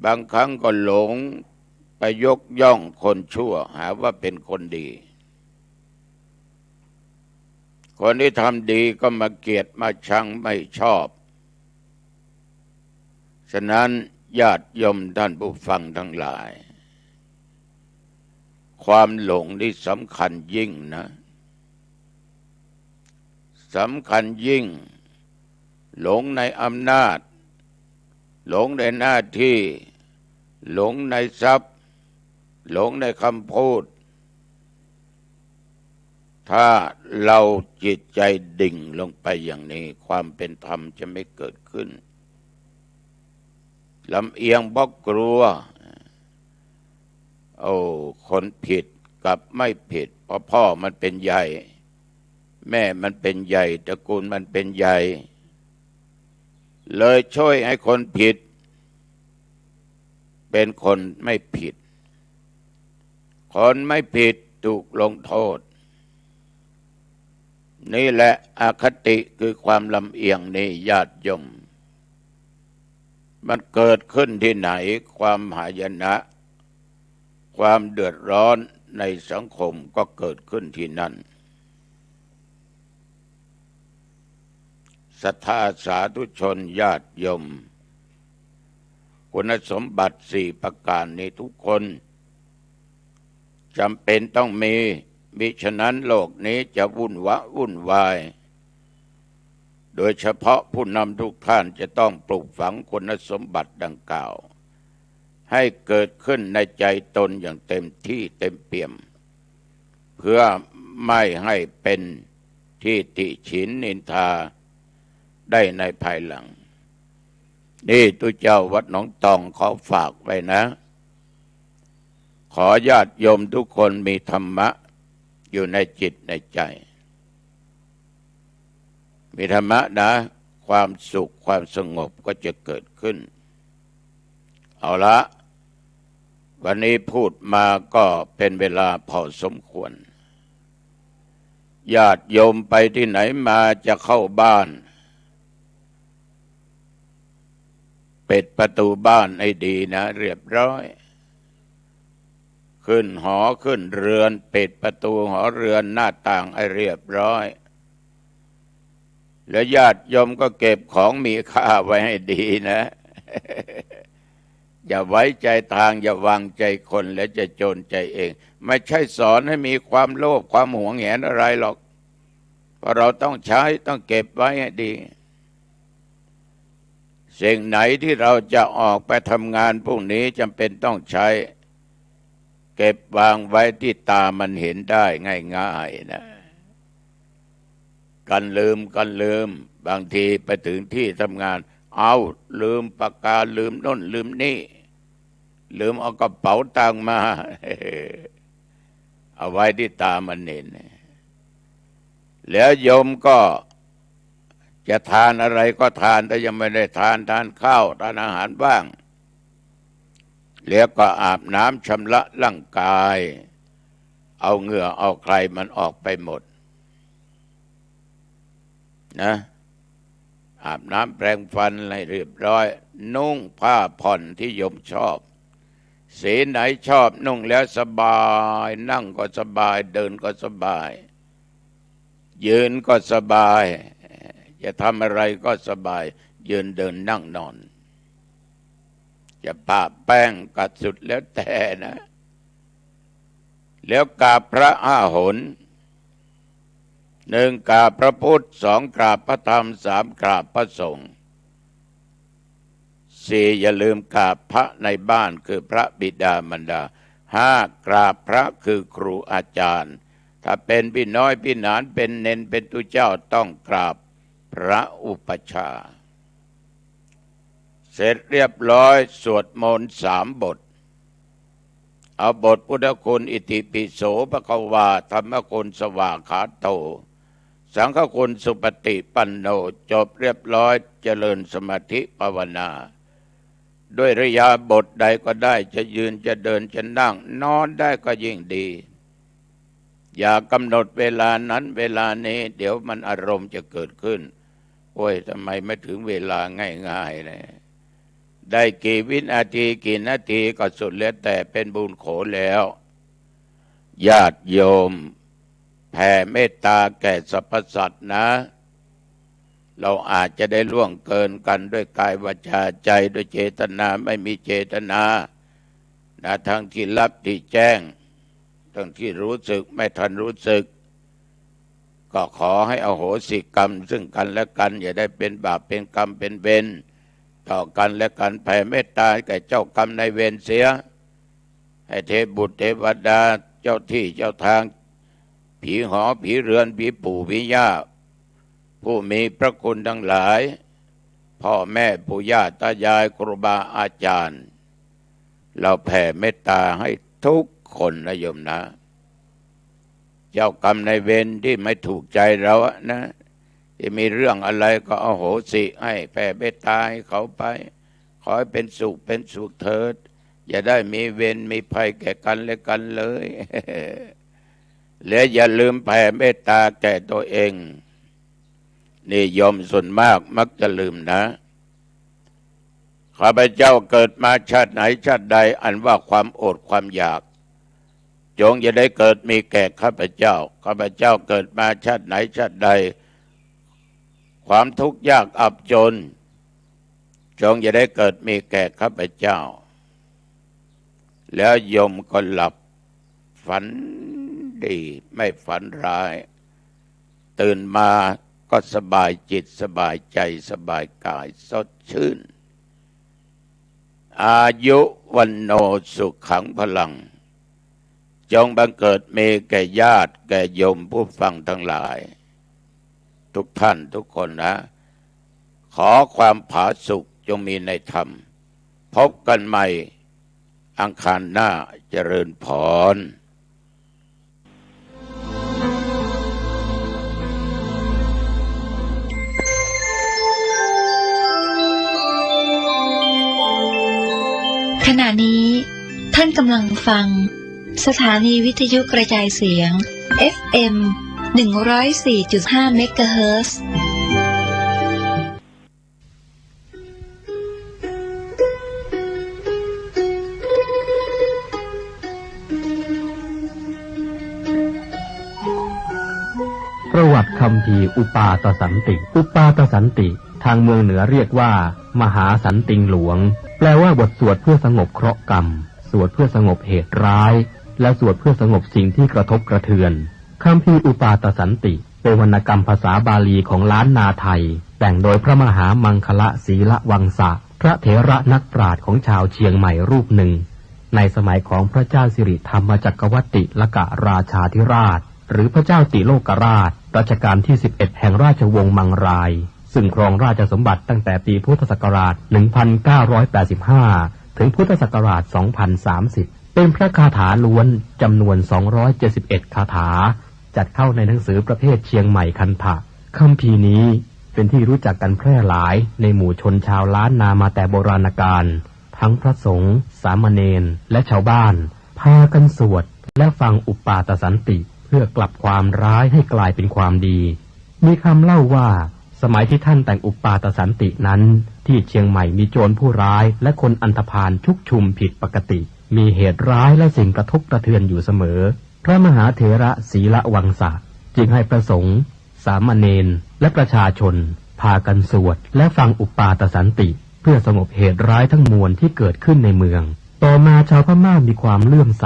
บางครั้งก็หลงไปยกย่องคนชั่วหาว่าเป็นคนดีคนที่ทำดีก็มาเกลียดมาชังไม่ชอบฉะนั้นญาติโยมท่านผู้ฟังทั้งหลายความหลงนี่สำคัญยิ่งนะสำคัญยิ่งหลงในอำนาจหลงในหน้าที่หลงในทรัพย์หลงในคำพูดถ้าเราจิตใจดิ่งลงไปอย่างนี้ความเป็นธรรมจะไม่เกิดขึ้นลำเอียงเพราะกลัวคนผิดกับไม่ผิดเพราะพ่อมันเป็นใหญ่แม่มันเป็นใหญ่ตระกูลมันเป็นใหญ่เลยช่วยให้คนผิดเป็นคนไม่ผิดคนไม่ผิดถูกลงโทษนี่แหละอคติคือความลำเอียงนี้ญาติโยมมันเกิดขึ้นที่ไหนความหายนะความเดือดร้อนในสังคมก็เกิดขึ้นที่นั่นศรัทธาสาธุชนญาติโยมคุณสมบัติ4ประการนี้ทุกคนจำเป็นต้องมีมิฉะนั้นโลกนี้จะวุ่นวายโดยเฉพาะผู้นำทุกท่านจะต้องปลูกฝังคุณสมบัติดังกล่าวให้เกิดขึ้นในใจตนอย่างเต็มที่เต็มเปี่ยมเพื่อไม่ให้เป็นที่ติฉินนินทาได้ในภายหลังนี่ตุเจ้าวัดหนองตองขอฝากไว้นะขอญาติโยมทุกคนมีธรรมะอยู่ในจิตในใจมีธรรมะนะความสุขความสงบก็จะเกิดขึ้นเอาละวันนี้พูดมาก็เป็นเวลาพอสมควรญาติโยมไปที่ไหนมาจะเข้าบ้านปิดประตูบ้านให้ดีนะเรียบร้อยขึ้นหอขึ้นเรือนปิดประตูหอเรือนหน้าต่างให้เรียบร้อยแล้วญาติโยมก็เก็บของมีค่าไว้ให้ดีนะ อย่าไว้ใจทางอย่าวางใจคนแล้วจะจนใจเองไม่ใช่สอนให้มีความโลภความหวงแหนอะไรหรอกเพราะเราต้องใช้ต้องเก็บไว้ให้ดีสิ่งไหนที่เราจะออกไปทำงานพวกนี้จำเป็นต้องใช้เก็บวางไว้ที่ตามันเห็นได้ง่ายๆนะกันลืมบางทีไปถึงที่ทำงานเอาลืมปากกาลืมโน่นลืมนี่ลืมเอากระเป๋าตังค์มา เอาไว้ที่ตามันเห็นแล้วโยมก็จะทานอะไรก็ทานแต่ยังไม่ได้ทานข้าวทานอาหารบ้างแล้วก็อาบน้ำชำระร่างกายเอาเหงื่อเอาใครมันออกไปหมดนะอาบน้ำแปรงฟันอะไรเรียบร้อยนุ่งผ้าผ่อนที่โยมชอบสีไหนชอบนุ่งแล้วสบายนั่งก็สบายเดินก็สบายยืนก็สบายจะทำอะไรก็สบายยืนเดินนั่งนอนจะปะแป้งกัดสุดแล้วแต่นะแล้วกราบพระ5 หน 1กราบพระพุทธ2กราบพระธรรม3กราบพระสงฆ์4อย่าลืมกราบพระในบ้านคือพระบิดามารดา5กราบพระคือครูอาจารย์ถ้าเป็นพี่น้อยพี่หนานเป็นเณรเป็นตุเจ้าต้องกราบพระอุปัชฌาย์เสร็จเรียบร้อยสวดมนต์3 บท เอาบทพุทธคุณอิติปิโสภควาธัมมคุณสวากขาโตสังฆคุณสุปฏิปันโนจบเรียบร้อยเจริญสมาธิภาวนาด้วยระยะบทใดก็ได้จะยืนจะเดินจะนั่งนอนได้ก็ยิ่งดีอย่ากำหนดเวลานั้นเวลานี้เดี๋ยวมันอารมณ์จะเกิดขึ้นโอ้ยทำไมไม่ถึงเวลาง่ายๆเลยได้กี่วินาทีกี่นาทีก็สุดแล้วแต่เป็นบุญโขแล้วญาติโยมแผ่เมตตาแก่สรรพสัตว์นะเราอาจจะได้ล่วงเกินกันด้วยกายวาจาใจด้วยเจตนาไม่มีเจตนาทั้งที่ลับที่แจ้งทั้งที่รู้สึกไม่ทันรู้สึกก็ขอให้อโหสิกรรมซึ่งกันและกันอย่าได้เป็นบาปเป็นกรรมเป็นเวรต่อกันและกันแผ่เมตตาแก่เจ้ากรรมนายเวรเสียให้เทพบุตรเทวดาเจ้าที่เจ้าทางผีหอผีเรือนผีปู่ผีย่าผู้มีพระคุณทั้งหลายพ่อแม่ปู่ย่าตายายครูบาอาจารย์เราแผ่เมตตาให้ทุกคนนะโยมนะเจ้ากรรมนายเวรที่ไม่ถูกใจเรานะที่มีเรื่องอะไรก็อโหสิให้แผ่เมตตาให้เขาไปขอให้เป็นสุขเป็นสุขเถิดอย่าได้มีเวรมีภัยแก่กันและกันเลย และอย่าลืมแผ่เมตตาแก่ตัวเองนี่โยมส่วนมากมักจะลืมนะข้าพเจ้าเกิดมาชาติไหนชาติใดอันว่าความอดความอยากจงอย่าได้เกิดมีแก่ข้าพเจ้าข้าพเจ้าเกิดมาชาติไหนชาติใดความทุกข์ยากอับจนจงอย่าได้เกิดมีแก่ข้าพเจ้าแล้วโยมก็หลับฝันดีไม่ฝันร้ายตื่นมาก็สบายจิตสบายใจสบายกายสดชื่นอายุวันโนสุขังพลังจงบังเกิดมีแก่ญาติแก่โยมผู้ฟังทั้งหลายทุกท่านทุกคนนะขอความผาสุกจงมีในธรรมพบกันใหม่อังคารหน้าเจริญพรขณะนี้ท่านกำลังฟังสถานีวิทยุกระจายเสียง FM 104.5 เมกะเฮิรตซ์ประวัติคัมภีร์อุปาทสันติอุปาทสันติทางเมืองเหนือเรียกว่ามหาสันติงหลวงแปลว่าบทสวดเพื่อสงบเคราะห์กรรมสวดเพื่อสงบเหตุร้ายและสวดเพื่อสงบสิ่งที่กระทบกระเทือนคัมภีร์อุปาทสันติเป็นวรรณกรรมภาษาบาลีของล้านนาไทยแต่งโดยพระมหามังคละศีละวังสะพระเถระนักปราชญ์ของชาวเชียงใหม่รูปหนึ่งในสมัยของพระเจ้าสิริธรรมจักรวรรดิลกราชาธิราชหรือพระเจ้าติโลกราชรัชกาลที่11แห่งราชวงศ์มังรายซึ่งครองราชสมบัติตั้งแต่ปีพุทธศักราช 1985 ถึงพุทธศักราช 2030 เป็นพระคาถาล้วนจำนวน 271 คาถาจัดเข้าในหนังสือประเภทเชียงใหม่คันธะคัมภีร์นี้เป็นที่รู้จักกันแพร่หลายในหมู่ชนชาวล้านนามาแต่โบราณกาลทั้งพระสงฆ์สามเณรและชาวบ้านพากันสวดและฟังอุปาทสันติเพื่อกลับความร้ายให้กลายเป็นความดีมีคำเล่าว่าสมัยที่ท่านแต่งอุปาทสันตินั้นที่เชียงใหม่มีโจรผู้ร้ายและคนอันธพาลชุกชุมผิดปกติมีเหตุร้ายและสิ่งกระทบกระเทือนอยู่เสมอพระมหาเถระศีละวังสะจึงให้พระสงฆ์สามเณรและประชาชนพากันสวดและฟังอุปาทสันติเพื่อสงบเหตุร้ายทั้งมวลที่เกิดขึ้นในเมืองต่อมาชาวพม่ามีความเลื่อมใส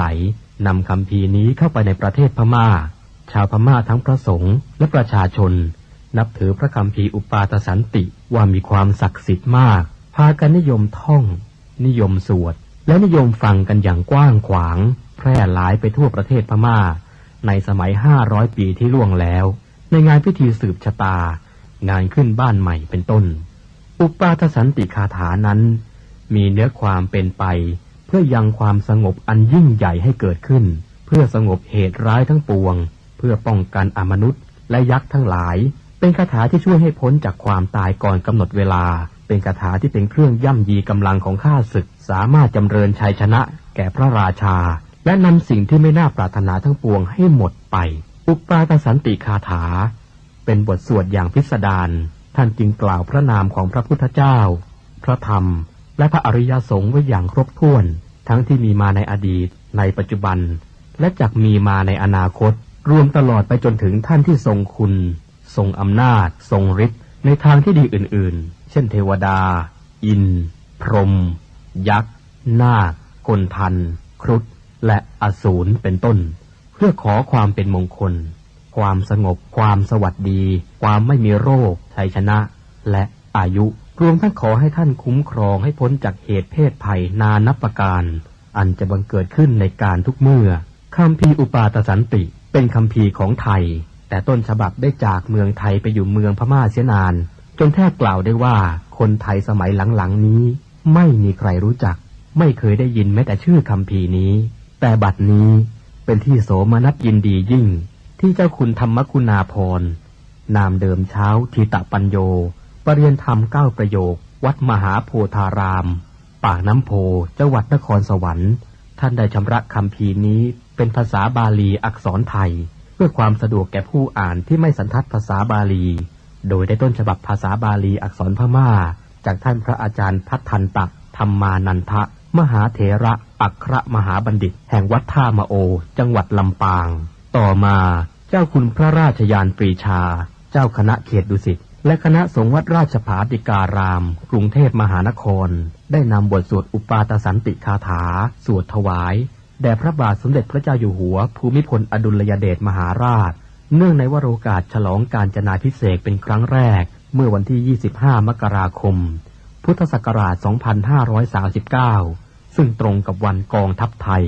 นำคัมภีร์นี้เข้าไปในประเทศพม่าชาวพม่าทั้งพระสงฆ์และประชาชนนับถือพระคัมภีร์อุปาทสันติว่ามีความศักดิ์สิทธิ์มากพากันนิยมท่องนิยมสวดและนิยมฟังกันอย่างกว้างขวางแพร่หลายไปทั่วประเทศพม่าในสมัย500 ปีที่ล่วงแล้วในงานพิธีสืบชะตางานขึ้นบ้านใหม่เป็นต้นอุปาทสันติคาถานั้นมีเนื้อความเป็นไป เพื่อยังความสงบอันยิ่งใหญ่ให้เกิดขึ้นเพื่อสงบเหตุร้ายทั้งปวงเพื่อป้องกันอมนุษย์และยักษ์ทั้งหลายเป็นคาถาที่ช่วยให้พ้นจากความตายก่อนกำหนดเวลาเป็นคาถาที่เป็นเครื่องย่ำยีกำลังของข้าศึกสามารถจำเริญชัยชนะแก่พระราชาและนำสิ่งที่ไม่น่าปรารถนาทั้งปวงให้หมดไปอุปาทสันติคาถาเป็นบทสวดอย่างพิสดารท่านจึงกล่าวพระนามของพระพุทธเจ้าพระธรรมและพระอริยสงฆ์ไว้อย่างครบถ้วนทั้งที่มีมาในอดีตในปัจจุบันและจักมีมาในอนาคตรวมตลอดไปจนถึงท่านที่ทรงคุณทรงอำนาจทรงฤทธิ์ในทางที่ดีอื่นๆเช่นเทวดาอินทร์พรหมยักษ์นาคกลทันครุฑและอสูรเป็นต้นเพื่อขอความเป็นมงคลความสงบความสวัสดีความไม่มีโรคชัยชนะและอายุรวมทั้งขอให้ท่านคุ้มครองให้พ้นจากเหตุเพศภัยนานับประการอันจะบังเกิดขึ้นในการทุกเมื่อคัมภีร์อุปาทสันติเป็นคัมภีร์ของไทยแต่ต้นฉบับได้จากเมืองไทยไปอยู่เมืองพม่าเสียนานจนแทบกล่าวได้ว่าคนไทยสมัยหลังๆนี้ไม่มีใครรู้จักไม่เคยได้ยินแม้แต่ชื่อคัมภีร์นี้แต่บัดนี้เป็นที่โสมนัสยินดียิ่งที่เจ้าคุณธรรมคุณาภรณ์นามเดิมเช้าทีตะปัญโยปรริยนธรรม9ประโยควัดมหาโพธารามปากน้ำโพจังหวัดนครสวรรค์ท่านได้ชำระคัมภีร์นี้เป็นภาษาบาลีอักษรไทยเพื่อความสะดวกแก่ผู้อ่านที่ไม่สันทัดภาษาบาลีโดยได้ต้นฉบับภาษาบาลีอักษรพม่าจากท่านพระอาจารย์พัฒทันตะธรรมานันทะมหาเถระอัครมหาบัณฑิตแห่งวัดท่ามะโอจังหวัดลำปางต่อมาเจ้าคุณพระราชยานปรีชาเจ้าคณะเขตดุสิตและคณะสงฆ์วัดราชภาติการามกรุงเทพมหานครได้นำบทสวดอุปาทสันติคาถาสวดถวายแด่พระบาทสมเด็จพระเจ้าอยู่หัวภูมิพลอดุลยเดชมหาราชเนื่องในวโรกาสฉลองกาญจนาภิเษกเป็นครั้งแรกเมื่อวันที่25มกราคมพุทธศักราช2539ซึ่งตรงกับวันกองทัพไทย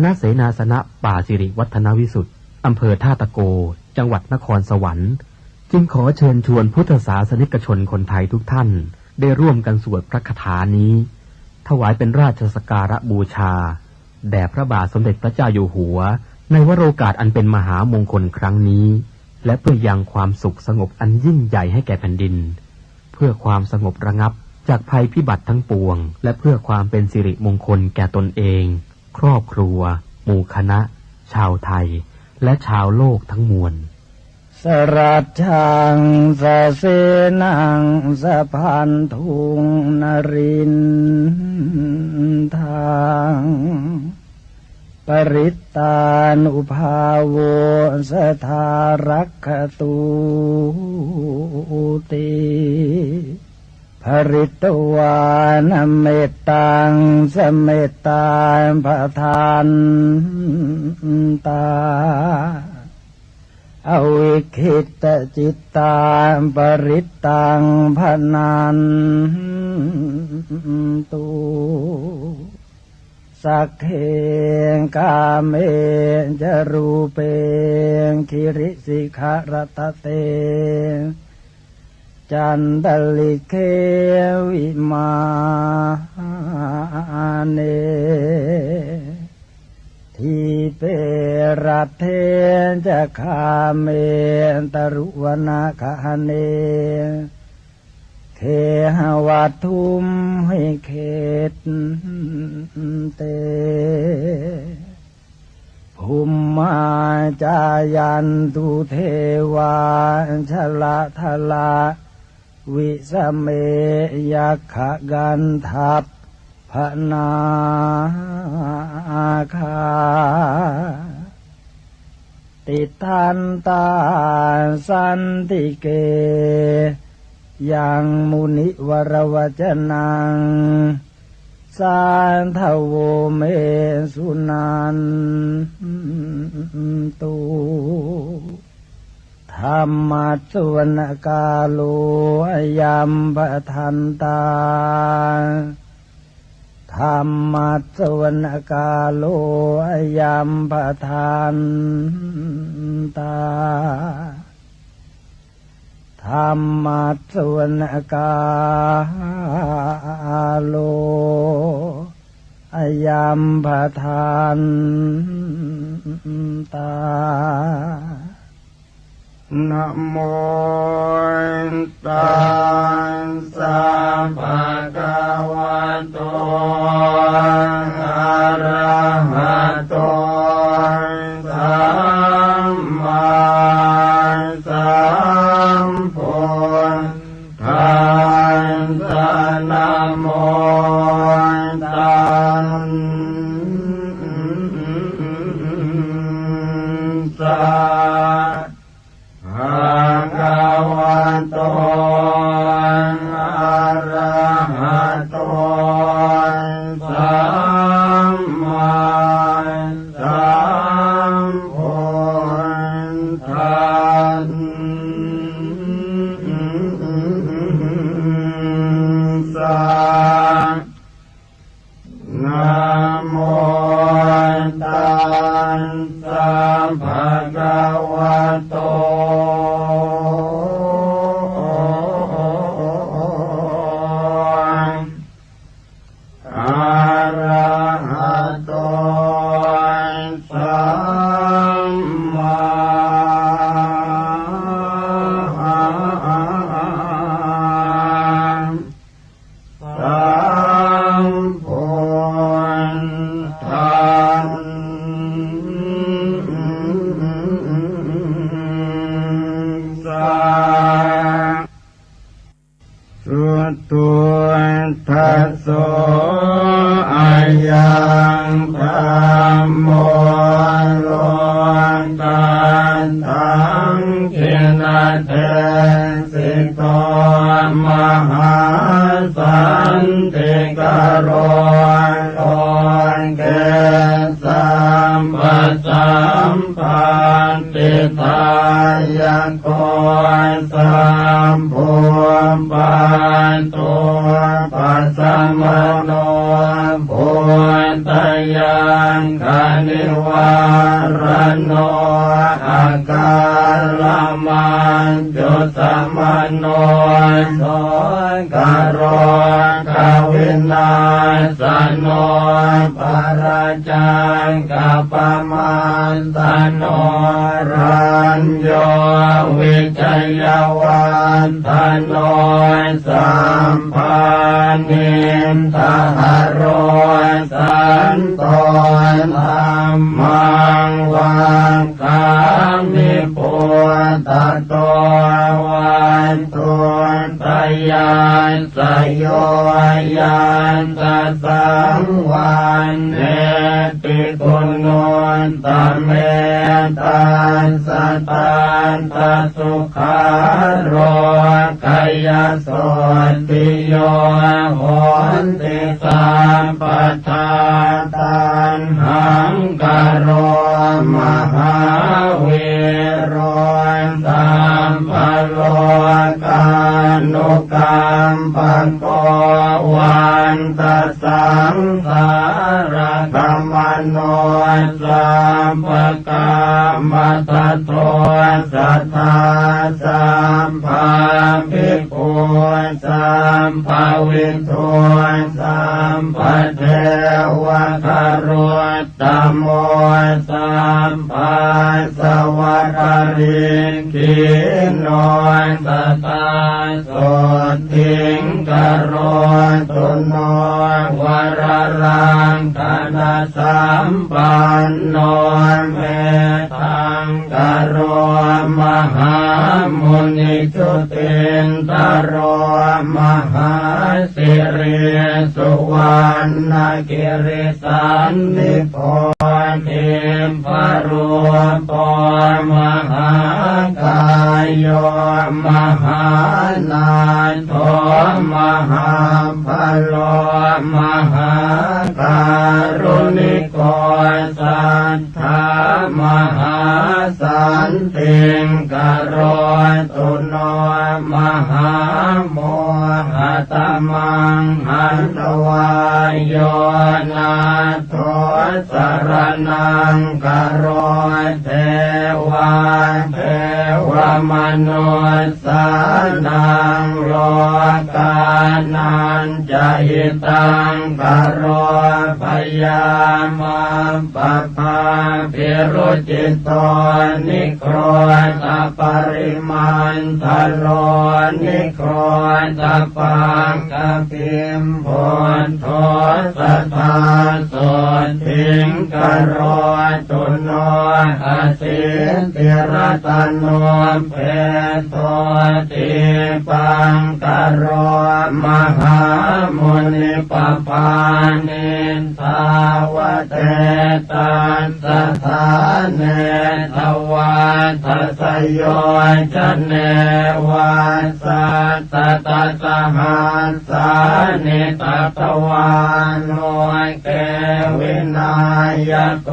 ณเสนาสนะป่าสิริวัฒนวิสุทธิ์อำเภอท่าตะโกจังหวัดนครสวรรค์จึงขอเชิญชวนพุทธศาสนิกชนคนไทยทุกท่านได้ร่วมกันสวดพระคาถานี้ถวายเป็นราชสักการะบูชาแด่พระบาทสมเด็จพระเจ้าอยู่หัวในวโรกาสอันเป็นมหามงคลครั้งนี้และเพื่อยังความสุขสงบอันยิ่งใหญ่ให้แก่แผ่นดินเพื่อความสงบระงับจากภัยพิบัติทั้งปวงและเพื่อความเป็นสิริมงคลแก่ตนเองครอบครัวหมู่คณะชาวไทยและชาวโลกทั้งมวลสรัจฉังสะเสนังสะพันธุงนรินทางปริตตานุภาโวสทารักขตุติภริตวานเมตตังสเมตตาภทานตาอวิคิตจิตตาปริตตังพนันตุสักเขกาเมจรูเปคิริสิขารตเตจันตลิเควิมาเนทีเปรัตเทจะคาเมตรุวนาคาเนเคหวัตทุมให้เขตเตภูมิมาจายันตุเทวาชละทละวิสเมยัคขกันทัพพนาคาติทันตาสันติเกยังมุนิวรวจนังสานทโวเมสุนันตุธรรมัสสวนกาโลยัมปทันตาธรรมัสสวนกาโลยัมปทันตาธรรมัสสวนกาโล อายัมปทานตานะโมตัสสะภะคะวะโตอะระหะโตสัมมาสัมพุทธัสสะนะโมตัสสะภะคะวะโตอะระหะโตสัมมาสัมพุทธัสสะนะโมตัสสะภะคะวะโตอะระหะโตสัมมาสัมพุทธัสสะสุตุทัสโสอายังธัมโมโลกันตังขินะเทสิโตมหาสันติกโรโลเกสัมปัสสัมปันติทายโกสัมภูปันตุปัสสมโนภูตยังคณิวารโนอาการมันจุสมโนโสกโรกวินาสโนปราจังกปมันตโนรัญโยวิจัยวันตโนสัมปันนิทหโรสันโตธัมมังวันกามิปุตตะโตวันตุตยานสโยยันตสังวันเนติกุณโนตเมตัสสะตันตสุขาโรกายโสติโยโหติสัมปทาตันหังกโรมหาวิโรสัมภโลกานุกรรมปังโกวันตสังสารกรรมโนสัมปกรรมตโตสัทธาสัมภาภิกขุสัมภวินโทสัมปเทวะคารตโมสัมภาสวะคาริกิโนตตาโสทิงกโรตุโนวรรังคณะสัมปันโนเมตังกโรมหามุนิจุตินตโรมหาสิริสุวรรณกิริสันนิโพธิพรุปมหากายโยมหานาโทมหาพโลมหาการุณิโก สัทธามหาสันติงกโรตุโนมหาโมหตมังหันตวายโยนาโทสรนังกโรเทวาเทวมนุสสานังโลกานันจะหิตังกโรพยามาปภาภิรุจิตโตนิโครตปริมันทโลนิโครตปังกปิมโพนโทสัทธาโสทิงกโรตุโนอาสิติรตโนเพโตติปังกโรมหามุนิปปานิทาวเตตันสัทธาเนทวัฏสยโยจเนวัสสัตตสหัสสานิตตวานโนเกวินายโก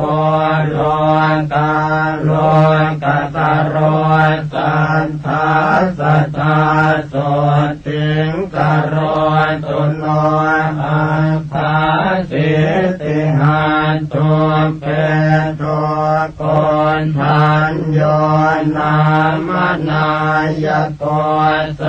โลกาโลกัสโรสัทธาสัทธาโสติงกโรตุโนอัฏฐาสิติหันตุเปโตโกนทัญโยนามนายโกส